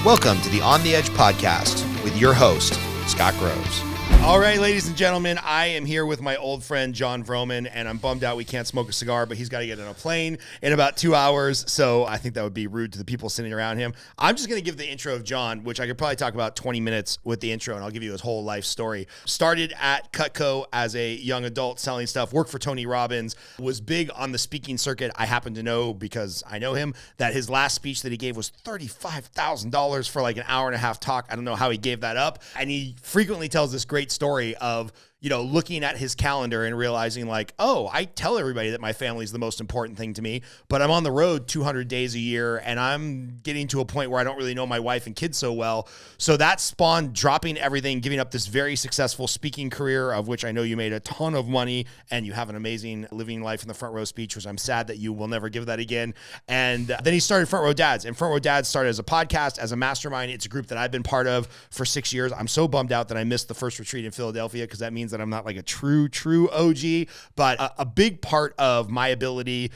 Welcome to the On the Edge podcast with your host, Scott Groves. All right, ladies and gentlemen, I am here with my old friend, Jon Vroman, and I'm bummed out we can't smoke a cigar, but he's got to get on a plane in about 2 hours, so I think that would be rude to the people sitting around him. I'm just going to give the intro of Jon, which I could probably talk about 20 minutes with the intro, and I'll give you his whole life story. Started at Cutco as a young adult selling stuff, worked for Tony Robbins, was big on the speaking circuit. I happen to know, because I know him, that his last speech that he gave was $35,000 for like an hour and a half talk. I don't know how he gave that up, and he frequently tells this great story of, you know, looking at his calendar and realizing like, oh, I tell everybody that my family is the most important thing to me, but I'm on the road 200 days a year and I'm getting to a point where I don't really know my wife and kids so well. So that spawned dropping everything, giving up this very successful speaking career, of which I know you made a ton of money and you have an amazing living life in the front row speech, which I'm sad that you will never give that again. And then he started Front Row Dads, and Front Row Dads started as a podcast, as a mastermind. It's a group that I've been part of for 6 years. I'm so bummed out that I missed the first retreat in Philadelphia, because that means that I'm not like a true OG, but a big part of my ability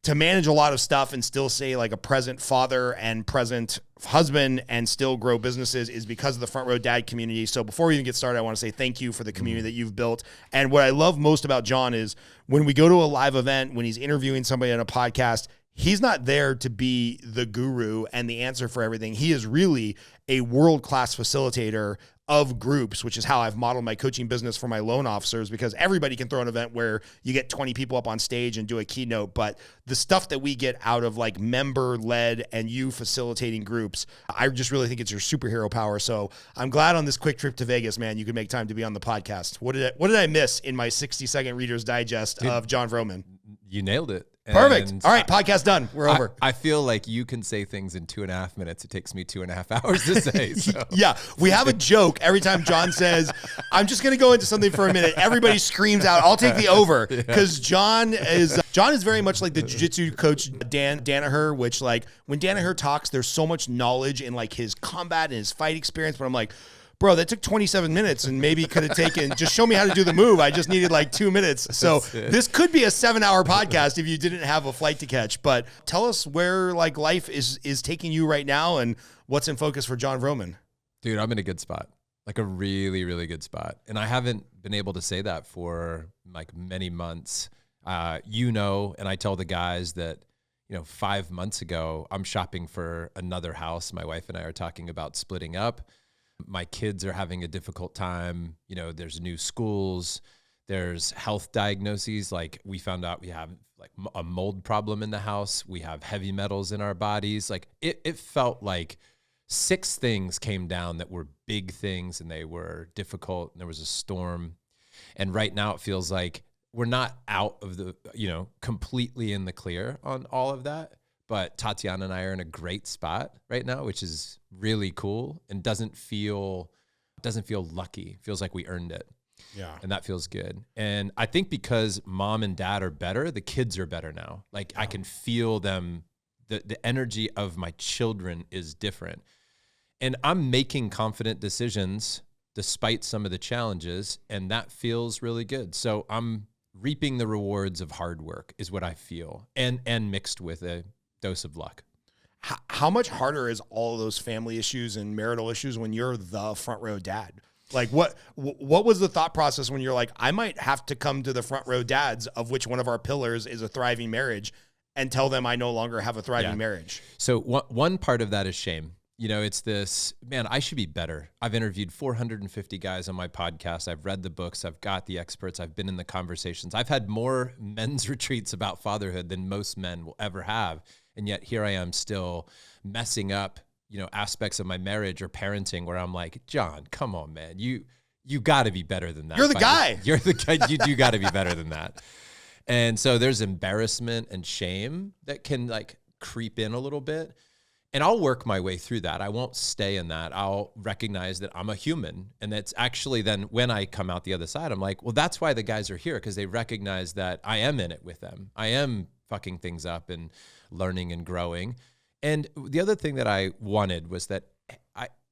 to manage a lot of stuff and still say like a present father and present husband and still grow businesses is because of the Front Row Dad community. So before we even get started, I want to say thank you for the community that you've built. And what I love most about Jon is when we go to a live event, when he's interviewing somebody on a podcast, he's not there to be the guru and the answer for everything. He is really a world-class facilitator of groups, which is how I've modeled my coaching business for my loan officers, because everybody can throw an event where you get 20 people up on stage and do a keynote. But the stuff that we get out of like member-led and you facilitating groups, I just really think it's your superhero power. So I'm glad on this quick trip to Vegas, man, you could make time to be on the podcast. What did I miss in my 60-second Reader's Digest of Jon Vroman? You nailed it. Perfect. And all right, podcast done. We're over. I feel like you can say things in 2.5 minutes. It takes me 2.5 hours to say. So. Yeah, we have a joke every time Jon says, I'm just going to go into something for a minute. Everybody screams out, I'll take the over. Because Jon is very much like the jiu-jitsu coach Dan Danaher, which like when Danaher talks, there's so much knowledge in like his combat and his fight experience. But I'm like, bro, that took 27 minutes and maybe could have taken, just show me how to do the move. I just needed like 2 minutes. So this could be a 7-hour podcast if you didn't have a flight to catch. But tell us where like life is taking you right now and what's in focus for Jon Vroman. Dude, I'm in a good spot, like a really, really good spot. And I haven't been able to say that for like many months. And I tell the guys that, 5 months ago, I'm shopping for another house. My wife and I are talking about splitting up. My kids are having a difficult time. There's new schools, there's health diagnoses. Like we found out we have like a mold problem in the house. We have heavy metals in our bodies. Like it felt like 6 things came down that were big things and they were difficult. And there was a storm. And right now it feels like we're not out of the, completely in the clear on all of that. But Tatiana and I are in a great spot right now, which is really cool and doesn't feel lucky. It feels like we earned it. Yeah. And that feels good. And I think because mom and dad are better, the kids are better now. Like I can feel them. The energy of my children is different. And I'm making confident decisions despite some of the challenges. And that feels really good. So I'm reaping the rewards of hard work is what I feel. And mixed with a dose of luck. How much harder is all of those family issues and marital issues when you're the front row dad? Like what was the thought process when you're like, I might have to come to the front row dads, of which one of our pillars is a thriving marriage, and tell them I no longer have a thriving marriage? So one part of that is shame. It's this, man, I should be better. I've interviewed 450 guys on my podcast. I've read the books. I've got the experts. I've been in the conversations. I've had more men's retreats about fatherhood than most men will ever have. And yet here I am still messing up, aspects of my marriage or parenting where I'm like, Jon, come on, man. You got to be better than that. You're the guy. You're the guy. You got to be better than that. And so there's embarrassment and shame that can like creep in a little bit. And I'll work my way through that. I won't stay in that. I'll recognize that I'm a human. And that's actually then when I come out the other side, I'm like, well, that's why the guys are here, because they recognize that I am in it with them. I am fucking things up and learning and growing. And the other thing that I wanted was that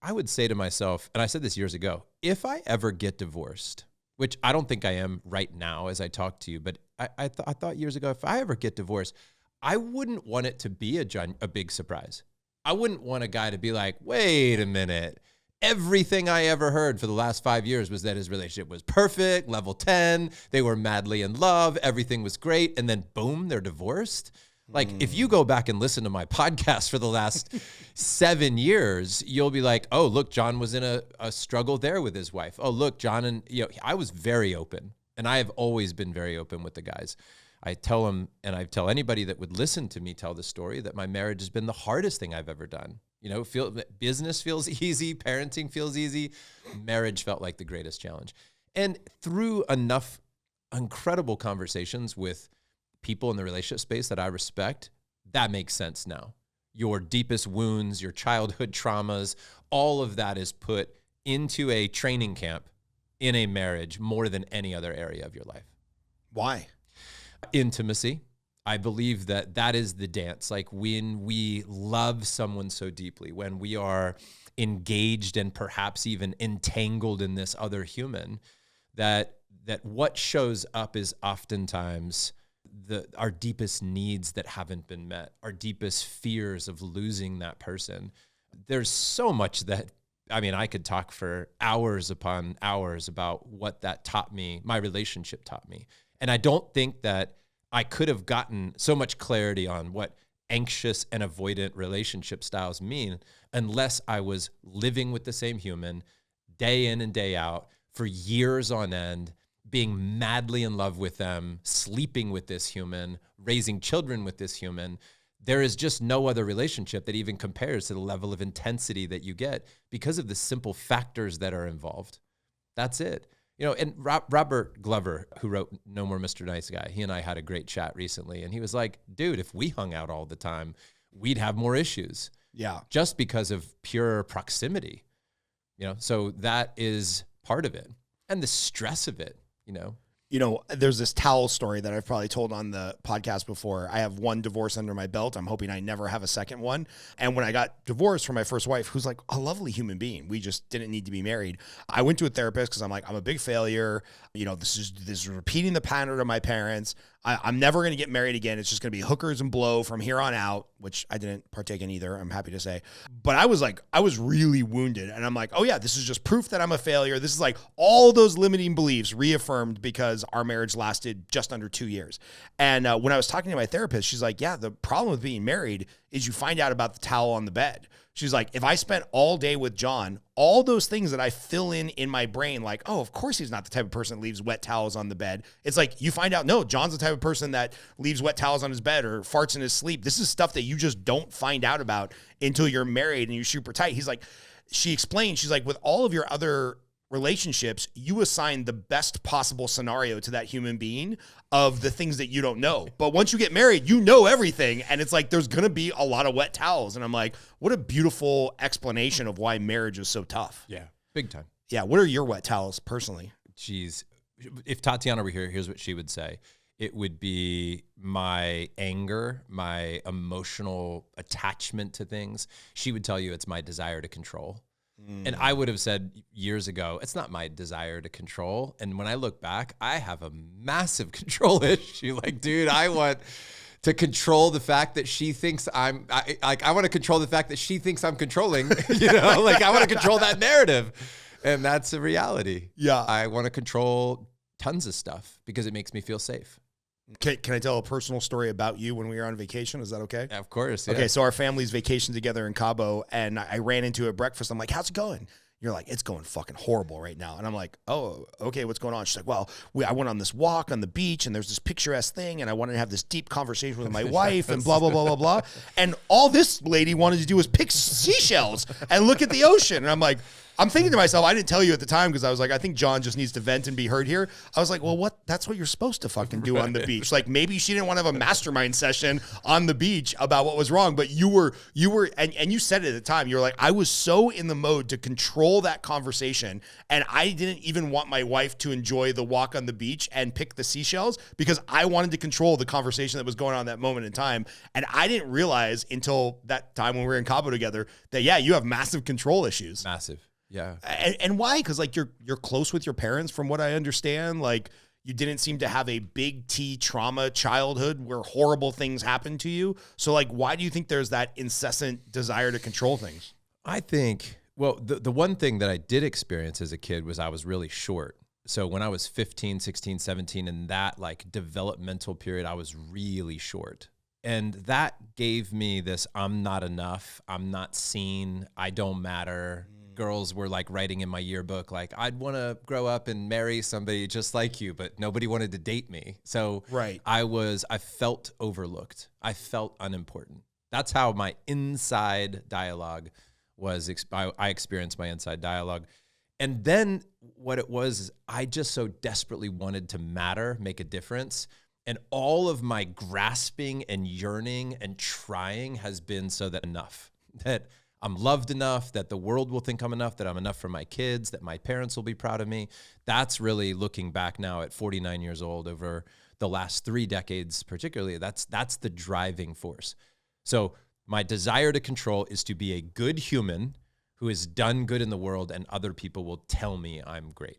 I would say to myself, and I said this years ago, if I ever get divorced, which I don't think I am right now as I talk to you, but I thought years ago, if I ever get divorced, I wouldn't want it to be a big surprise. I wouldn't want a guy to be like, wait a minute. Everything I ever heard for the last 5 years was that his relationship was perfect, level 10. They were madly in love. Everything was great. And then boom, they're divorced. Like if you go back and listen to my podcast for the last 7 years, you'll be like, oh, look, Jon was in a struggle there with his wife. Oh, look, Jon, and I was very open, and I have always been very open with the guys. I tell them, and I tell anybody that would listen to me tell the story, that my marriage has been the hardest thing I've ever done. Business feels easy, parenting feels easy, marriage felt like the greatest challenge. And through enough incredible conversations with people in the relationship space that I respect, that makes sense now. Your deepest wounds, your childhood traumas, all of that is put into a training camp in a marriage more than any other area of your life. Why? Intimacy. I believe that is the dance. Like when we love someone so deeply, when we are engaged and perhaps even entangled in this other human, that what shows up is oftentimes our deepest needs that haven't been met, our deepest fears of losing that person. There's so much that, I could talk for hours upon hours about what that taught me, my relationship taught me. And I don't think that I could have gotten so much clarity on what anxious and avoidant relationship styles mean unless I was living with the same human day in and day out for years on end, being madly in love with them, sleeping with this human, raising children with this human. There is just no other relationship that even compares to the level of intensity that you get because of the simple factors that are involved. That's it. And Robert Glover, who wrote No More Mr. Nice Guy, he and I had a great chat recently, and he was like, dude, if we hung out all the time, we'd have more issues. Yeah. Just because of pure proximity. So that is part of it. And the stress of it, there's this towel story that I've probably told on the podcast before. I have one divorce under my belt. I'm hoping I never have a second one. And when I got divorced from my first wife, who's like a lovely human being, we just didn't need to be married. I went to a therapist because I'm like, I'm a big failure. This is repeating the pattern of my parents. I'm never going to get married again. It's just going to be hookers and blow from here on out, which I didn't partake in either, I'm happy to say. But I was really wounded. And I'm like, oh yeah, this is just proof that I'm a failure. This is like all those limiting beliefs reaffirmed because our marriage lasted just under 2 years. And when I was talking to my therapist, she's like, yeah, the problem with being married is you find out about the towel on the bed. She's like, if I spent all day with Jon, all those things that I fill in my brain, like, oh, of course he's not the type of person that leaves wet towels on the bed. It's like you find out, no, Jon's the type of person that leaves wet towels on his bed or farts in his sleep. This is stuff that you just don't find out about until you're married and you're super tight. He's like, she explained, she's like, with all of your other relationships, you assign the best possible scenario to that human being of the things that you don't know. But once you get married, you know everything. And it's like, there's going to be a lot of wet towels. And I'm like, what a beautiful explanation of why marriage is so tough. Yeah. Big time. Yeah. What are your wet towels personally? Jeez. If Tatiana were here, here's what she would say. It would be my anger, my emotional attachment to things. She would tell you it's my desire to control. And I would have said years ago, it's not my desire to control. And when I look back, I have a massive control issue. Like, dude, I want to control the fact that she thinks I want to control the fact that she thinks I'm controlling, like I want to control that narrative. And that's a reality. Yeah. I want to control tons of stuff because it makes me feel safe. Can I tell a personal story about you when we were on vacation? Is that okay? Yeah, of course. Yeah. Okay, so our families vacation together in Cabo, and I ran into at breakfast. I'm like, how's it going? You're like, it's going fucking horrible right now. And I'm like, oh, okay, what's going on? She's like, well, I went on this walk on the beach, and there's this picturesque thing, and I wanted to have this deep conversation with my wife, and blah, blah, blah, blah, blah. And all this lady wanted to do was pick seashells and look at the ocean. And I'm like, I'm thinking to myself, I didn't tell you at the time because I was like, I think Jon just needs to vent and be heard here. I was like, well, that's what you're supposed to fucking do on the beach. Like maybe she didn't want to have a mastermind session on the beach about what was wrong, but you were, and you said it at the time, you were like, I was so in the mode to control that conversation. And I didn't even want my wife to enjoy the walk on the beach and pick the seashells because I wanted to control the conversation that was going on at that moment in time. And I didn't realize until that time when we were in Cabo together that, yeah, you have massive control issues. Massive. Yeah. And why? Because like you're close with your parents from what I understand. Like You didn't seem to have a big T trauma childhood where horrible things happened to you. So like, why do you think there's that incessant desire to control things? I think, well, the one thing that I did experience as a kid was I was really short. So when I was 15, 16, 17, in that like developmental period, I was really short. And that gave me this, I'm not enough, I'm not seen, I don't matter. Girls were like writing in my yearbook, like, I'd want to grow up and marry somebody just like you, but nobody wanted to date me. So right. I felt overlooked. I felt unimportant. That's how my inside dialogue was. I experienced my inside dialogue. And then what it was, is I just so desperately wanted to matter, make a difference. And all of my grasping and yearning and trying has been so that I'm loved enough, that the world will think I'm enough, that I'm enough for my kids, that my parents will be proud of me. That's really, looking back now at 49 years old, over the last 3 decades particularly, that's the driving force. So my desire to control is to be a good human who has done good in the world, and other people will tell me I'm great.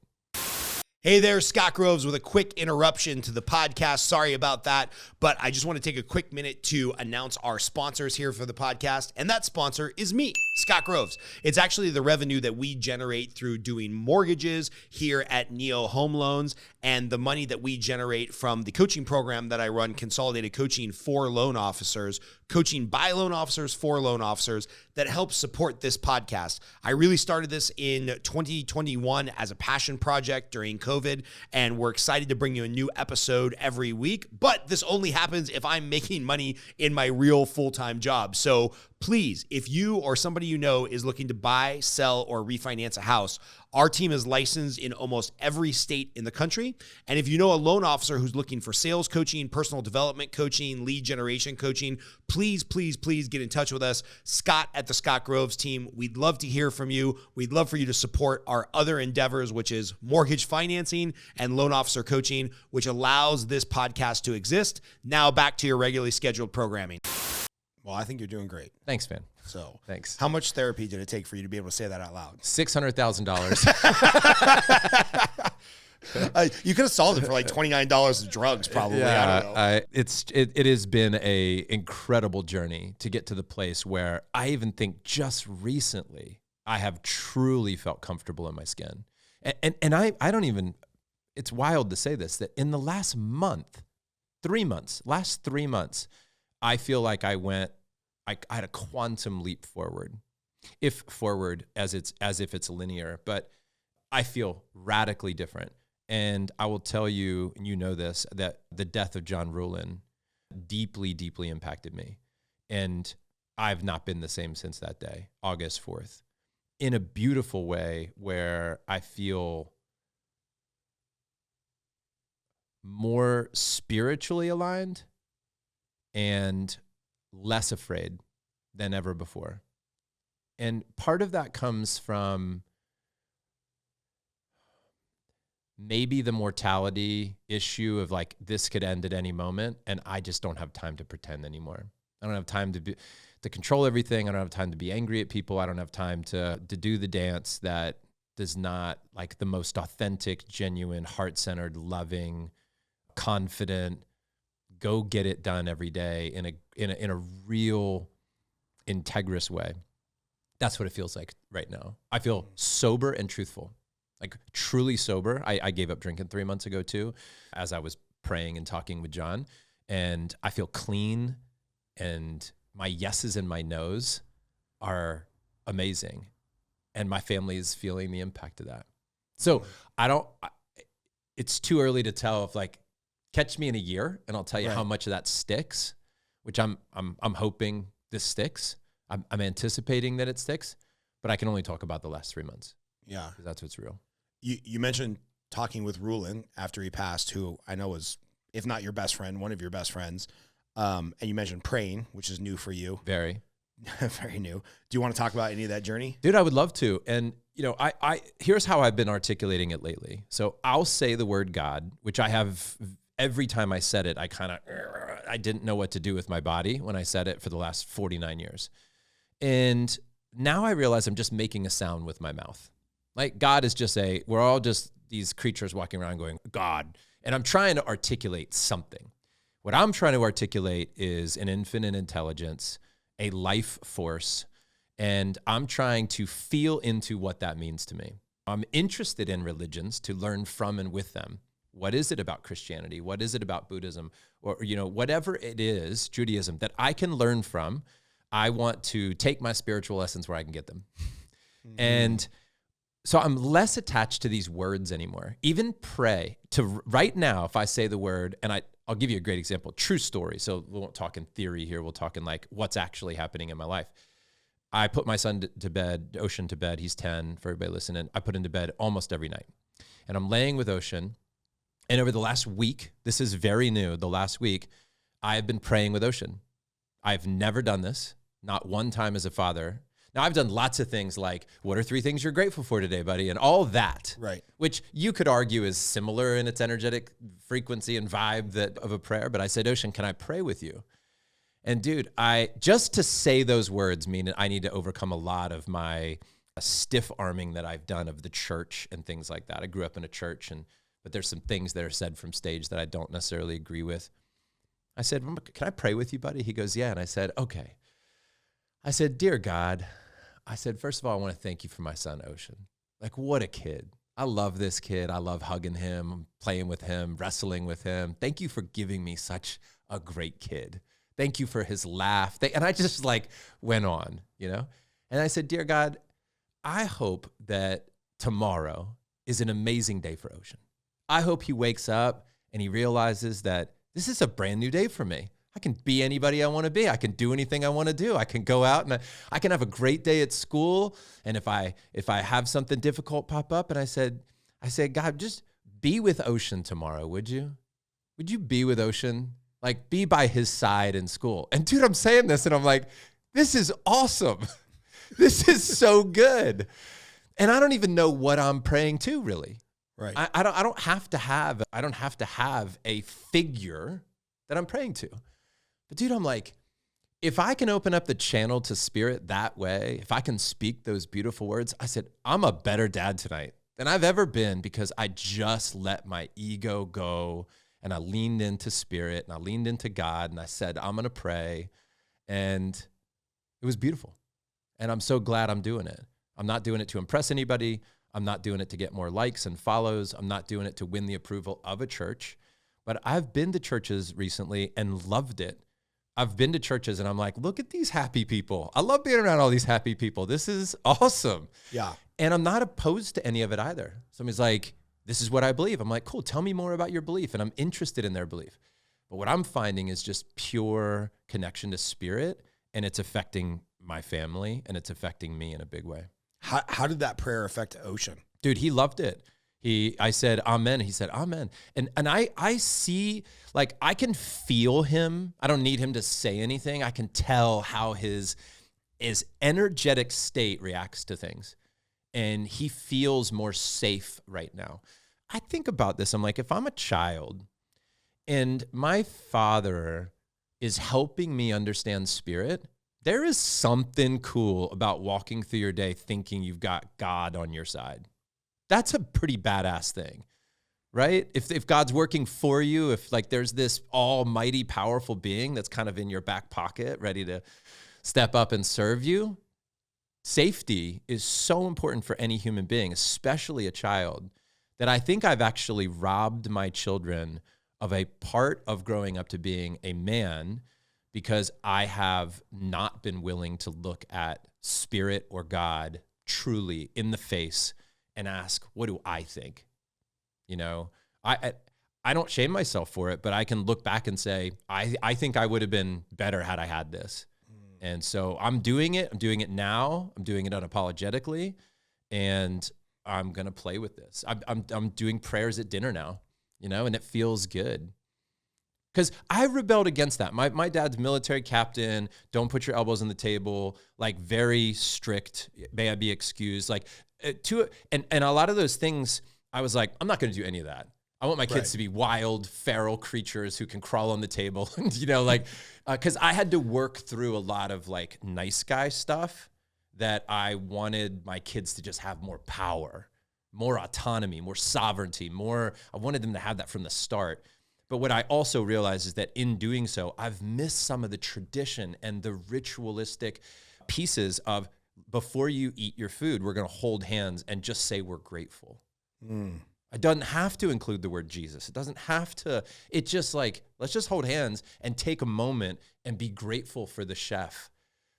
Hey there, Scott Groves with a quick interruption to the podcast. Sorry about that, but I just want to take a quick minute to announce our sponsors here for the podcast, and that sponsor is me, Scott Groves. It's actually the revenue that we generate through doing mortgages here at Neo Home Loans, and the money that we generate from the coaching program that I run, Consolidated Coaching for Loan Officers, coaching by loan officers for loan officers, that helps support this podcast. I really started this in 2021 as a passion project during COVID, and we're excited to bring you a new episode every week, but this only happens if I'm making money in my real full-time job. So please, if you or somebody you know is looking to buy, sell, or refinance a house, our team is licensed in almost every state in the country. And if you know a loan officer who's looking for sales coaching, personal development coaching, lead generation coaching, please get in touch with us. Scott at the Scott Groves team. We'd love to hear from you. We'd love for you to support our other endeavors, which is mortgage financing and loan officer coaching, which allows this podcast to exist. Now back to your regularly scheduled programming. Well, I think you're doing great. Thanks, man. So, thanks. How much therapy did it take for you to be able to say that out loud? $600,000. You could have solved it for like $29 of drugs, probably. Yeah, I don't know. It has been a incredible journey to get to the place where I even think just recently I have truly felt comfortable in my skin. And I don't even, it's wild to say this, that in the last month, 3 months, I feel like I had a quantum leap forward, if forward as if it's linear, but I feel radically different. And I will tell you, and you know this, that the death of Jon Vroman deeply, deeply impacted me. And I've not been the same since that day, August 4th, in a beautiful way where I feel more spiritually aligned and less afraid than ever before. And part of that comes from maybe the mortality issue of like, this could end at any moment, and I just don't have time to pretend anymore. I don't have time to control everything. I don't have time to be angry at people. I don't have time to do the dance that does not, like, the most authentic, genuine, heart-centered, loving, confident, go get it done every day in a real integrous way. That's what it feels like right now. I feel sober and truthful, like truly sober. I gave up drinking 3 months ago too, as I was praying and talking with John, and I feel clean, and my yeses and my nos are amazing, and my family is feeling the impact of that. So it's too early to tell if, like, catch me in a year and I'll tell you how much of that sticks, which I'm hoping this sticks. I'm anticipating that it sticks, but I can only talk about the last 3 months. Yeah. Because that's what's real. You mentioned talking with Vroman after he passed, who I know was, if not your best friend, one of your best friends. And you mentioned praying, which is new for you. Very. Very new. Do you want to talk about any of that journey? Dude, I would love to. And, you know, I here's how I've been articulating it lately. So I'll say the word God, which I have, every time I said it, I didn't know what to do with my body when I said it for the last 49 years. And now I realize I'm just making a sound with my mouth. Like, God is just we're all just these creatures walking around going, God. And I'm trying to articulate something. What I'm trying to articulate is an infinite intelligence, a life force, and I'm trying to feel into what that means to me. I'm interested in religions to learn from and with them. What is it about Christianity? What is it about Buddhism? Or, whatever it is, Judaism, that I can learn from. I want to take my spiritual lessons where I can get them. Mm-hmm. And so I'm less attached to these words anymore. Even pray to right now, if I say the word, and I'll give you a great example, true story. So we won't talk in theory here. We'll talk in like what's actually happening in my life. I put my son to bed, Ocean to bed. He's 10 for everybody listening. I put him to bed almost every night. And I'm laying with Ocean. And over the last week, this is very new, the last week, I have been praying with Ocean. I've never done this, not one time as a father. Now, I've done lots of things like, what are 3 things you're grateful for today, buddy? And all that, right? Which you could argue is similar in its energetic frequency and vibe of a prayer. But I said, Ocean, can I pray with you? And dude, just to say those words mean I need to overcome a lot of my stiff arming that I've done of the church and things like that. I grew up in a church, but there's some things that are said from stage that I don't necessarily agree with. I said, can I pray with you, buddy? He goes, yeah. And I said, okay. I said, dear God, I said, first of all, I want to thank you for my son, Ocean. Like, what a kid. I love this kid. I love hugging him, playing with him, wrestling with him. Thank you for giving me such a great kid. Thank you for his laugh. And I just went on, And I said, dear God, I hope that tomorrow is an amazing day for Ocean. I hope he wakes up and he realizes that this is a brand new day for me. I can be anybody I want to be. I can do anything I want to do. I can go out and I can have a great day at school. And if I have something difficult pop up, and I said, God, just be with Ocean tomorrow, would you? Would you be with Ocean? Like, be by his side in school. And dude, I'm saying this and I'm like, this is awesome. This is so good. And I don't even know what I'm praying to, really. Right. I don't have to have a figure that I'm praying to. But dude, I'm like, if I can open up the channel to spirit that way, if I can speak those beautiful words, I said, I'm a better dad tonight than I've ever been because I just let my ego go and I leaned into spirit and I leaned into God and I said, I'm going to pray. And it was beautiful. And I'm so glad I'm doing it. I'm not doing it to impress anybody. I'm not doing it to get more likes and follows. I'm not doing it to win the approval of a church. But I've been to churches recently and loved it. I've been to churches and I'm like, look at these happy people. I love being around all these happy people. This is awesome. Yeah. And I'm not opposed to any of it either. Somebody's like, this is what I believe. I'm like, cool, tell me more about your belief. And I'm interested in their belief. But what I'm finding is just pure connection to spirit, and it's affecting my family and it's affecting me in a big way. How did that prayer affect Ocean? Dude, he loved it. I said, amen. He said, amen. And I see, I can feel him. I don't need him to say anything. I can tell how his energetic state reacts to things. And he feels more safe right now. I think about this. I'm like, if I'm a child and my father is helping me understand spirit, there is something cool about walking through your day thinking you've got God on your side. That's a pretty badass thing, right? If God's working for you, if there's this almighty powerful being that's kind of in your back pocket, ready to step up and serve you, safety is so important for any human being, especially a child, that I think I've actually robbed my children of a part of growing up to being a man because I have not been willing to look at spirit or God truly in the face and ask, what do I think? I don't shame myself for it, but I can look back and say, I think I would have been better had I had this. And so I'm doing it. I'm doing it now. I'm doing it unapologetically. And I'm going to play with this. I'm doing prayers at dinner now, and it feels good. Because I rebelled against that. My dad's military captain, don't put your elbows on the table, very strict, may I be excused. And a lot of those things, I was like, I'm not going to do any of that. I want my kids to be wild, feral creatures who can crawl on the table, because I had to work through a lot of nice guy stuff that I wanted my kids to just have more power, more autonomy, more sovereignty, I wanted them to have that from the start. But what I also realized is that in doing so, I've missed some of the tradition and the ritualistic pieces of before you eat your food, we're going to hold hands and just say we're grateful. It doesn't have to include the word Jesus. It doesn't have to. It's just like, let's just hold hands and take a moment and be grateful for the chef.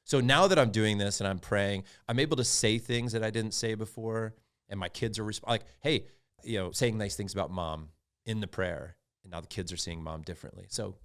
So now that I'm doing this and I'm praying, I'm able to say things that I didn't say before. And my kids are like, hey, saying nice things about mom in the prayer. And now the kids are seeing mom differently. So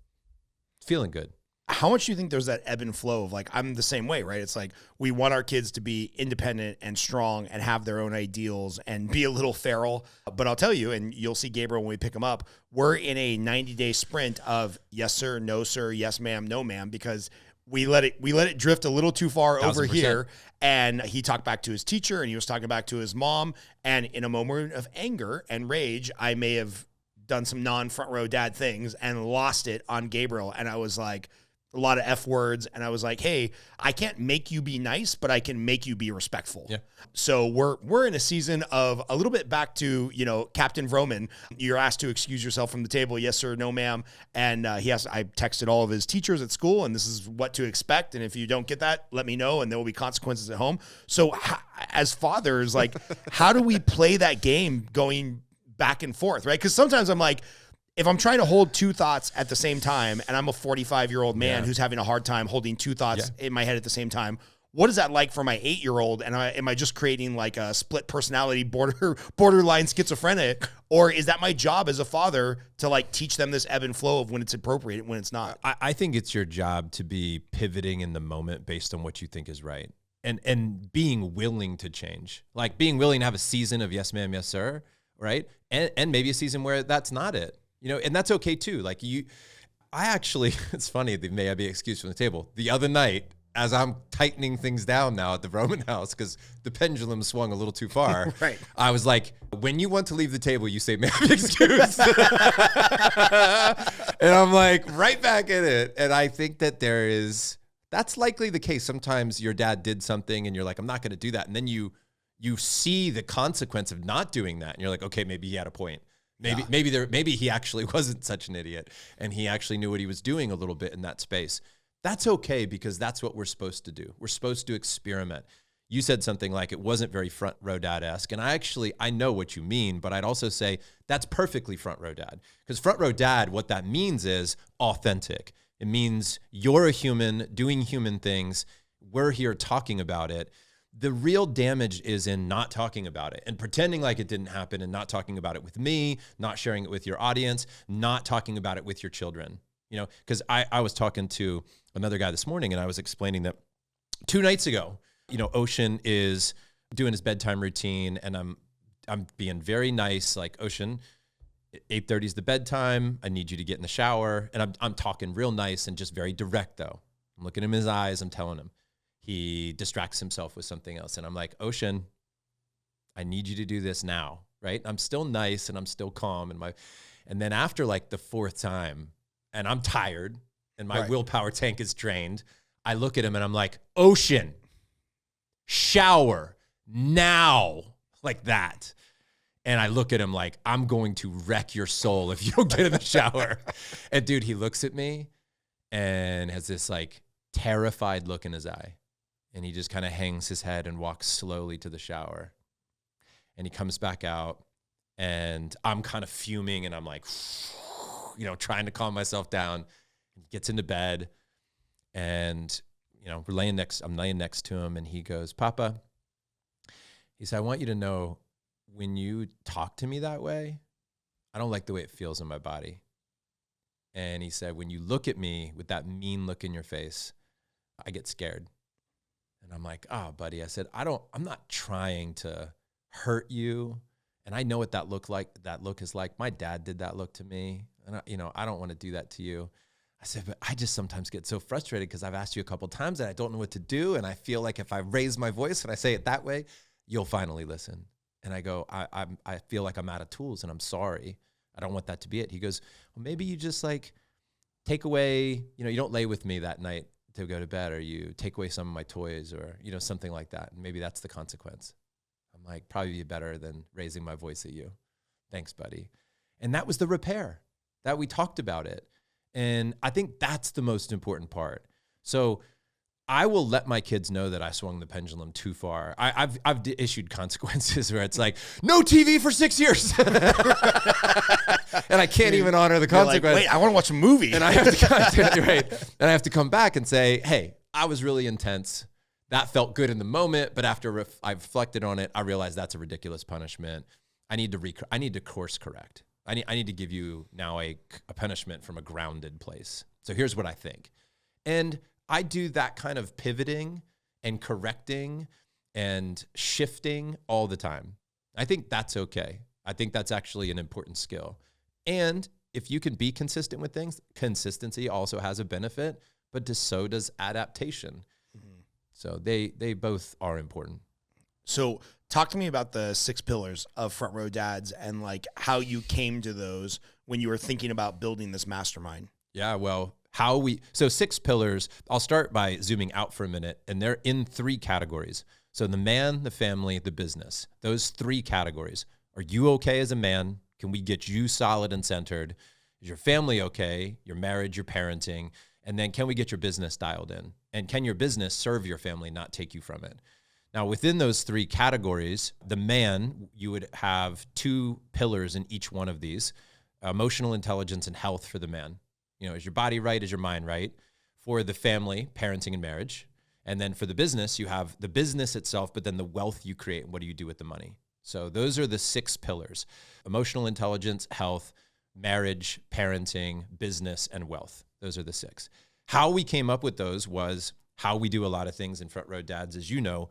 feeling good. How much do you think there's that ebb and flow of like, I'm the same way, right? It's like we want our kids to be independent and strong and have their own ideals and be a little feral. But I'll tell you, and you'll see Gabriel when we pick him up, we're in a 90-day sprint of yes, sir, no, sir, yes, ma'am, no, ma'am, because we let it drift a little too far over 1000%. here. And he talked back to his teacher and he was talking back to his mom. And in a moment of anger and rage, I may have done some non-front row dad things and lost it on Gabriel. And I was like, a lot of F words. And I was like, hey, I can't make you be nice, but I can make you be respectful. Yeah. So we're in a season of a little bit back to, Captain Vroman. You're asked to excuse yourself from the table. Yes, sir. No, ma'am. And I texted all of his teachers at school and this is what to expect. And if you don't get that, let me know. And there will be consequences at home. So as fathers, like, how do we play that game going back and forth? Right. Cause sometimes I'm like, if I'm trying to hold two thoughts at the same time and I'm a 45-year-old man who's having a hard time holding two thoughts in my head at the same time, what is that like for my 8-year-old? And am I just creating like a split personality borderline schizophrenic? Or is that my job as a father to like teach them this ebb and flow of when it's appropriate and when it's not? I think it's your job to be pivoting in the moment based on what you think is right. And being willing to change, like being willing to have a season of yes, ma'am, yes, sir. Right. And maybe a season where that's not it. And that's okay too. Like I actually, it's funny, may I be excused from the table. The other night, as I'm tightening things down now at the Vroman house, because the pendulum swung a little too far, right. I was like, when you want to leave the table, you say, may I be excused? And I'm like, right back in it. And I think that that's likely the case. Sometimes your dad did something and you're like, I'm not going to do that. And then you see the consequence of not doing that. And you're like, okay, maybe he had a point. Maybe he actually wasn't such an idiot and he actually knew what he was doing a little bit in that space. That's okay because that's what we're supposed to do. We're supposed to experiment. You said something like it wasn't very front row dad-esque. And I know what you mean, but I'd also say that's perfectly front row dad. Because front row dad, what that means is authentic. It means you're a human doing human things. We're here talking about it. The real damage is in not talking about it and pretending like it didn't happen and not talking about it with me, not sharing it with your audience, not talking about it with your children. Because I was talking to another guy this morning and I was explaining that 2 nights ago, Ocean is doing his bedtime routine and I'm being very nice, like, Ocean, 8:30 is the bedtime. I need you to get in the shower. And I'm talking real nice and just very direct though. I'm looking him in his eyes. I'm telling him. He distracts himself with something else. And I'm like, Ocean, I need you to do this now, right? I'm still nice and I'm still calm. And then after like the 4th time, and I'm tired and my willpower tank is drained, I look at him and I'm like, Ocean, shower now, like that. And I look at him like, I'm going to wreck your soul if you don't get in the shower. And dude, he looks at me and has this like terrified look in his eye. And he just kind of hangs his head and walks slowly to the shower. And he comes back out and I'm kind of fuming and I'm like, trying to calm myself down. He gets into bed and, I'm laying next to him and he goes, Papa, he said, I want you to know when you talk to me that way, I don't like the way it feels in my body. And he said, when you look at me with that mean look in your face, I get scared. And I'm like, oh, buddy, I said, I'm not trying to hurt you. And I know what that look is like. My dad did that look to me. And I don't want to do that to you. I said, but I just sometimes get so frustrated because I've asked you a couple of times and I don't know what to do. And I feel like if I raise my voice and I say it that way, you'll finally listen. And I go, I feel like I'm out of tools and I'm sorry. I don't want that to be it. He goes, well, maybe you just like take away, you don't lay with me that night to go to bed, or you take away some of my toys, or, something like that. And maybe that's the consequence. I'm I'm like, probably be better than raising my voice at you. Thanks, buddy. And that was the repair that we talked about it. And I think that's the most important part. So I will let my kids know that I swung the pendulum too far. I've issued consequences where it's like, no TV for 6 years. And I can't even honor the consequence. Like, wait, I want to watch a movie. And I have to, right. And I have to come back and say, hey, I was really intense. That felt good in the moment. But after I reflected on it, I realized that's a ridiculous punishment. I need to course correct. I need to give you now a punishment from a grounded place. So here's what I think. And I do that kind of pivoting and correcting and shifting all the time. I think that's okay. I think that's actually an important skill. And if you can be consistent with things, consistency also has a benefit, but so does adaptation. Mm-hmm. So they both are important. So talk to me about the 6 pillars of Front Row Dads and like how you came to those when you were thinking about building this mastermind. Yeah, well, so 6 pillars, I'll start by zooming out for a minute, and they're in 3 categories. So the man, the family, the business, those 3 categories. Are you okay as a man? Can we get you solid and centered? Is your family okay? Your marriage, your parenting? And then can we get your business dialed in? And can your business serve your family, not take you from it? Now, within those 3 categories, the man, you would have 2 pillars in each one of these: emotional intelligence and health for the man. You know, is your body right? Is your mind right? For the family, parenting and marriage. And then for the business, you have the business itself, but then the wealth you create and what do you do with the money? So those are the 6 pillars: emotional intelligence, health, marriage, parenting, business, and wealth. Those are the 6. How we came up with those was how we do a lot of things in Front Row Dads, as you know,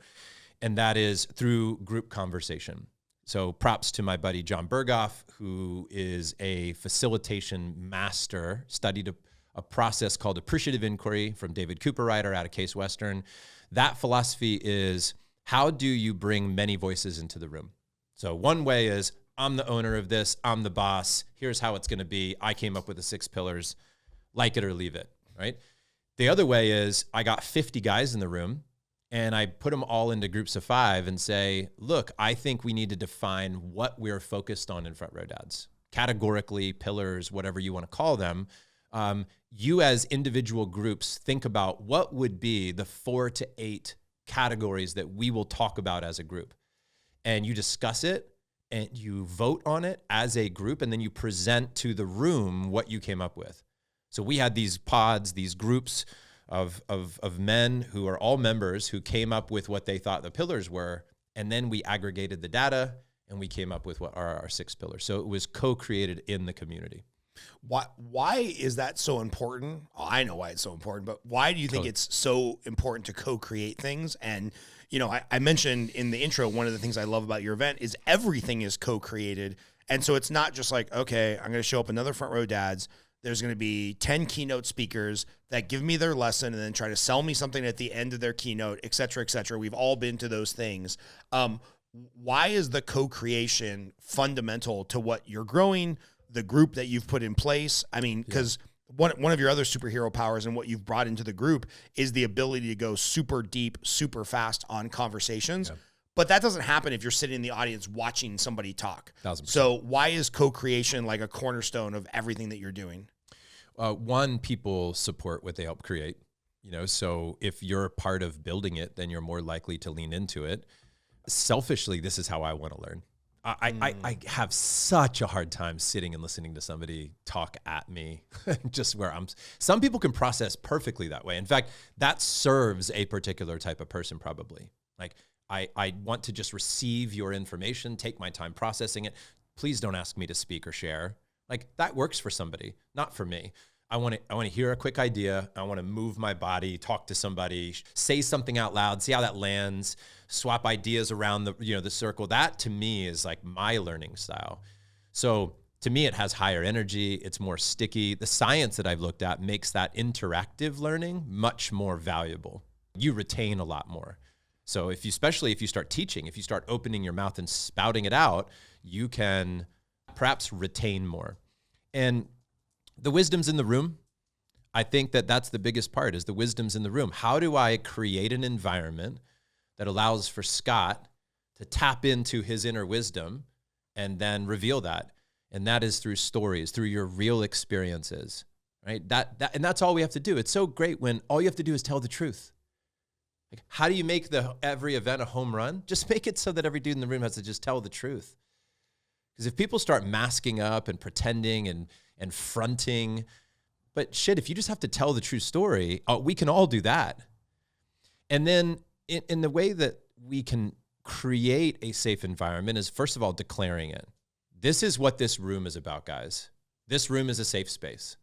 and that is through group conversation. So props to my buddy, John Berghoff, who is a facilitation master, studied a process called appreciative inquiry from David Cooperrider out of Case Western. That philosophy is, how do you bring many voices into the room? So one way is, I'm the owner of this, I'm the boss, here's how it's gonna be, I came up with the 6 pillars, like it or leave it, right? The other way is, I got 50 guys in the room, and I put them all into groups of 5 and say, look, I think we need to define what we're focused on in Front Row Dads. Categorically, pillars, whatever you want to call them. You as individual groups think about what would be the 4 to 8 categories that we will talk about as a group. And you discuss it and you vote on it as a group, and then you present to the room what you came up with. So we had these pods, these groups of men who are all members who came up with what they thought the pillars were, and then we aggregated the data and we came up with what are our 6 pillars. So it was co-created in the community. Why is that so important? Oh, I know why it's so important, but why do you think it's so important to co-create things? And, you know, I mentioned in the intro, one of the things I love about your event is everything is co-created. And so it's not just like, okay, I'm going to show up another Front Row Dads. There's going to be 10 keynote speakers that give me their lesson and then try to sell me something at the end of their keynote, et cetera, et cetera. We've all been to those things. Why is the co-creation fundamental to what you're growing, the group that you've put in place? I mean, because one of your other superhero powers and what you've brought into the group is the ability to go super deep, super fast on conversations. Yeah. But that doesn't happen if you're sitting in the audience watching somebody talk. 1,000%. So why is co-creation like a cornerstone of everything that you're doing? One, people support what they help create. You know, so if you're part of building it, then you're more likely to lean into it. Selfishly, this is how I want to learn. I have such a hard time sitting and listening to somebody talk at me, just where some people can process perfectly that way. In fact, that serves a particular type of person probably. Like, I want to just receive your information, take my time processing it. Please don't ask me to speak or share. Like, that works for somebody, not for me. I want to hear a quick idea. I want to move my body, talk to somebody, say something out loud, see how that lands, swap ideas around the circle. That to me is like my learning style. So to me, it has higher energy. It's more sticky. The science that I've looked at makes that interactive learning much more valuable. You retain a lot more. So especially if you start teaching, if you start opening your mouth and spouting it out, you can perhaps retain more. And the wisdom's in the room. I think that's the biggest part, is the wisdom's in the room. How do I create an environment that allows for Scott to tap into his inner wisdom and then reveal that. And that is through stories, through your real experiences, right? And that's all we have to do. It's so great when all you have to do is tell the truth. Like, how do you make every event a home run? Just make it so that every dude in the room has to just tell the truth. Because if people start masking up and pretending and fronting, but shit, if you just have to tell the true story, we can all do that. And then in the way that we can create a safe environment is, first of all, declaring it. This is what this room is about, guys. This room is a safe space.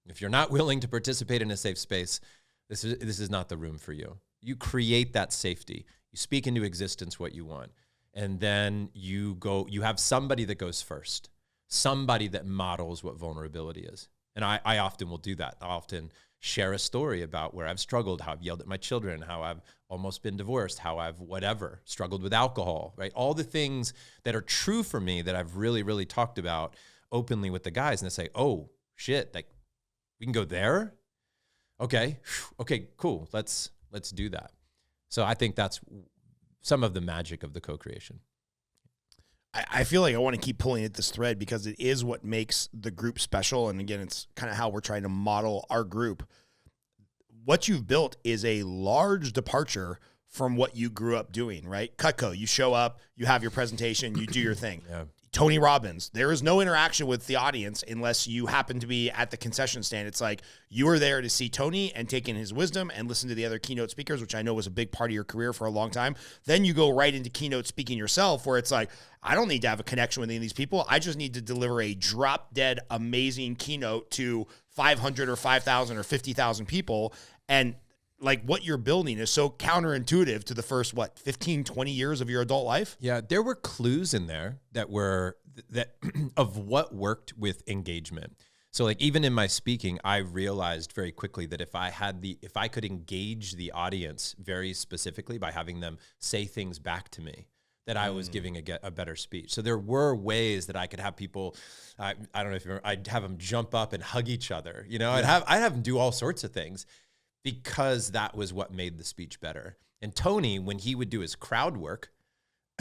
If you're not willing to participate in a safe space, this is not the room for you. You create that safety. You speak into existence what you want. And then you have somebody that goes first, somebody that models what vulnerability is. And I often will do that. I often share a story about where I've struggled, how I've yelled at my children, how I've almost been divorced, how I've struggled with alcohol, right? All the things that are true for me that I've really, really talked about openly with the guys. And they say, oh, shit, like we can go there? Okay, cool, let's do that. So I think that's some of the magic of the co-creation. I feel like I want to keep pulling at this thread because it is what makes the group special. And again, it's kind of how we're trying to model our group. What you've built is a large departure from what you grew up doing, right? Cutco, you show up, you have your presentation, you do your thing. Yeah. Tony Robbins, there is no interaction with the audience unless you happen to be at the concession stand. It's like you were there to see Tony and take in his wisdom and listen to the other keynote speakers, which I know was a big part of your career for a long time. Then you go right into keynote speaking yourself, where it's like, I don't need to have a connection with any of these people. I just need to deliver a drop dead amazing keynote to 500 or 5,000 or 50,000 people. And like what you're building is so counterintuitive to the first, 15, 20 years of your adult life? Yeah, there were clues in there that of what worked with engagement. So like even in my speaking, I realized very quickly that if I could engage the audience very specifically by having them say things back to me, that I was giving a better speech. So there were ways that I could have people, I don't know if you remember, I'd have them jump up and hug each other. You know, I'd have them do all sorts of things, because that was what made the speech better. And Tony, when he would do his crowd work,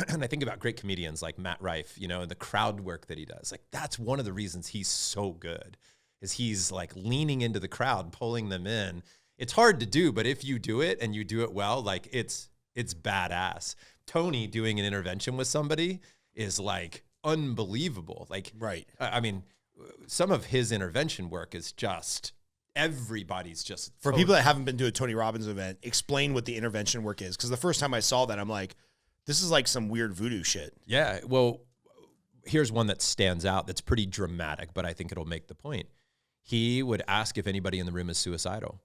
and I think about great comedians like Matt Rife, you know, and the crowd work that he does, like that's one of the reasons he's so good, is he's like leaning into the crowd, pulling them in. It's hard to do, but if you do it and you do it well, like it's badass. Tony doing an intervention with somebody is like unbelievable. Like, right. I mean, some of his intervention work is just, everybody's just for people that haven't been to a Tony Robbins event, explain what the intervention work is. Because the first time I saw that, I'm like, this is like some weird voodoo shit. Yeah. Well, here's one that stands out that's pretty dramatic, but I think it'll make the point. He would ask if anybody in the room is suicidal,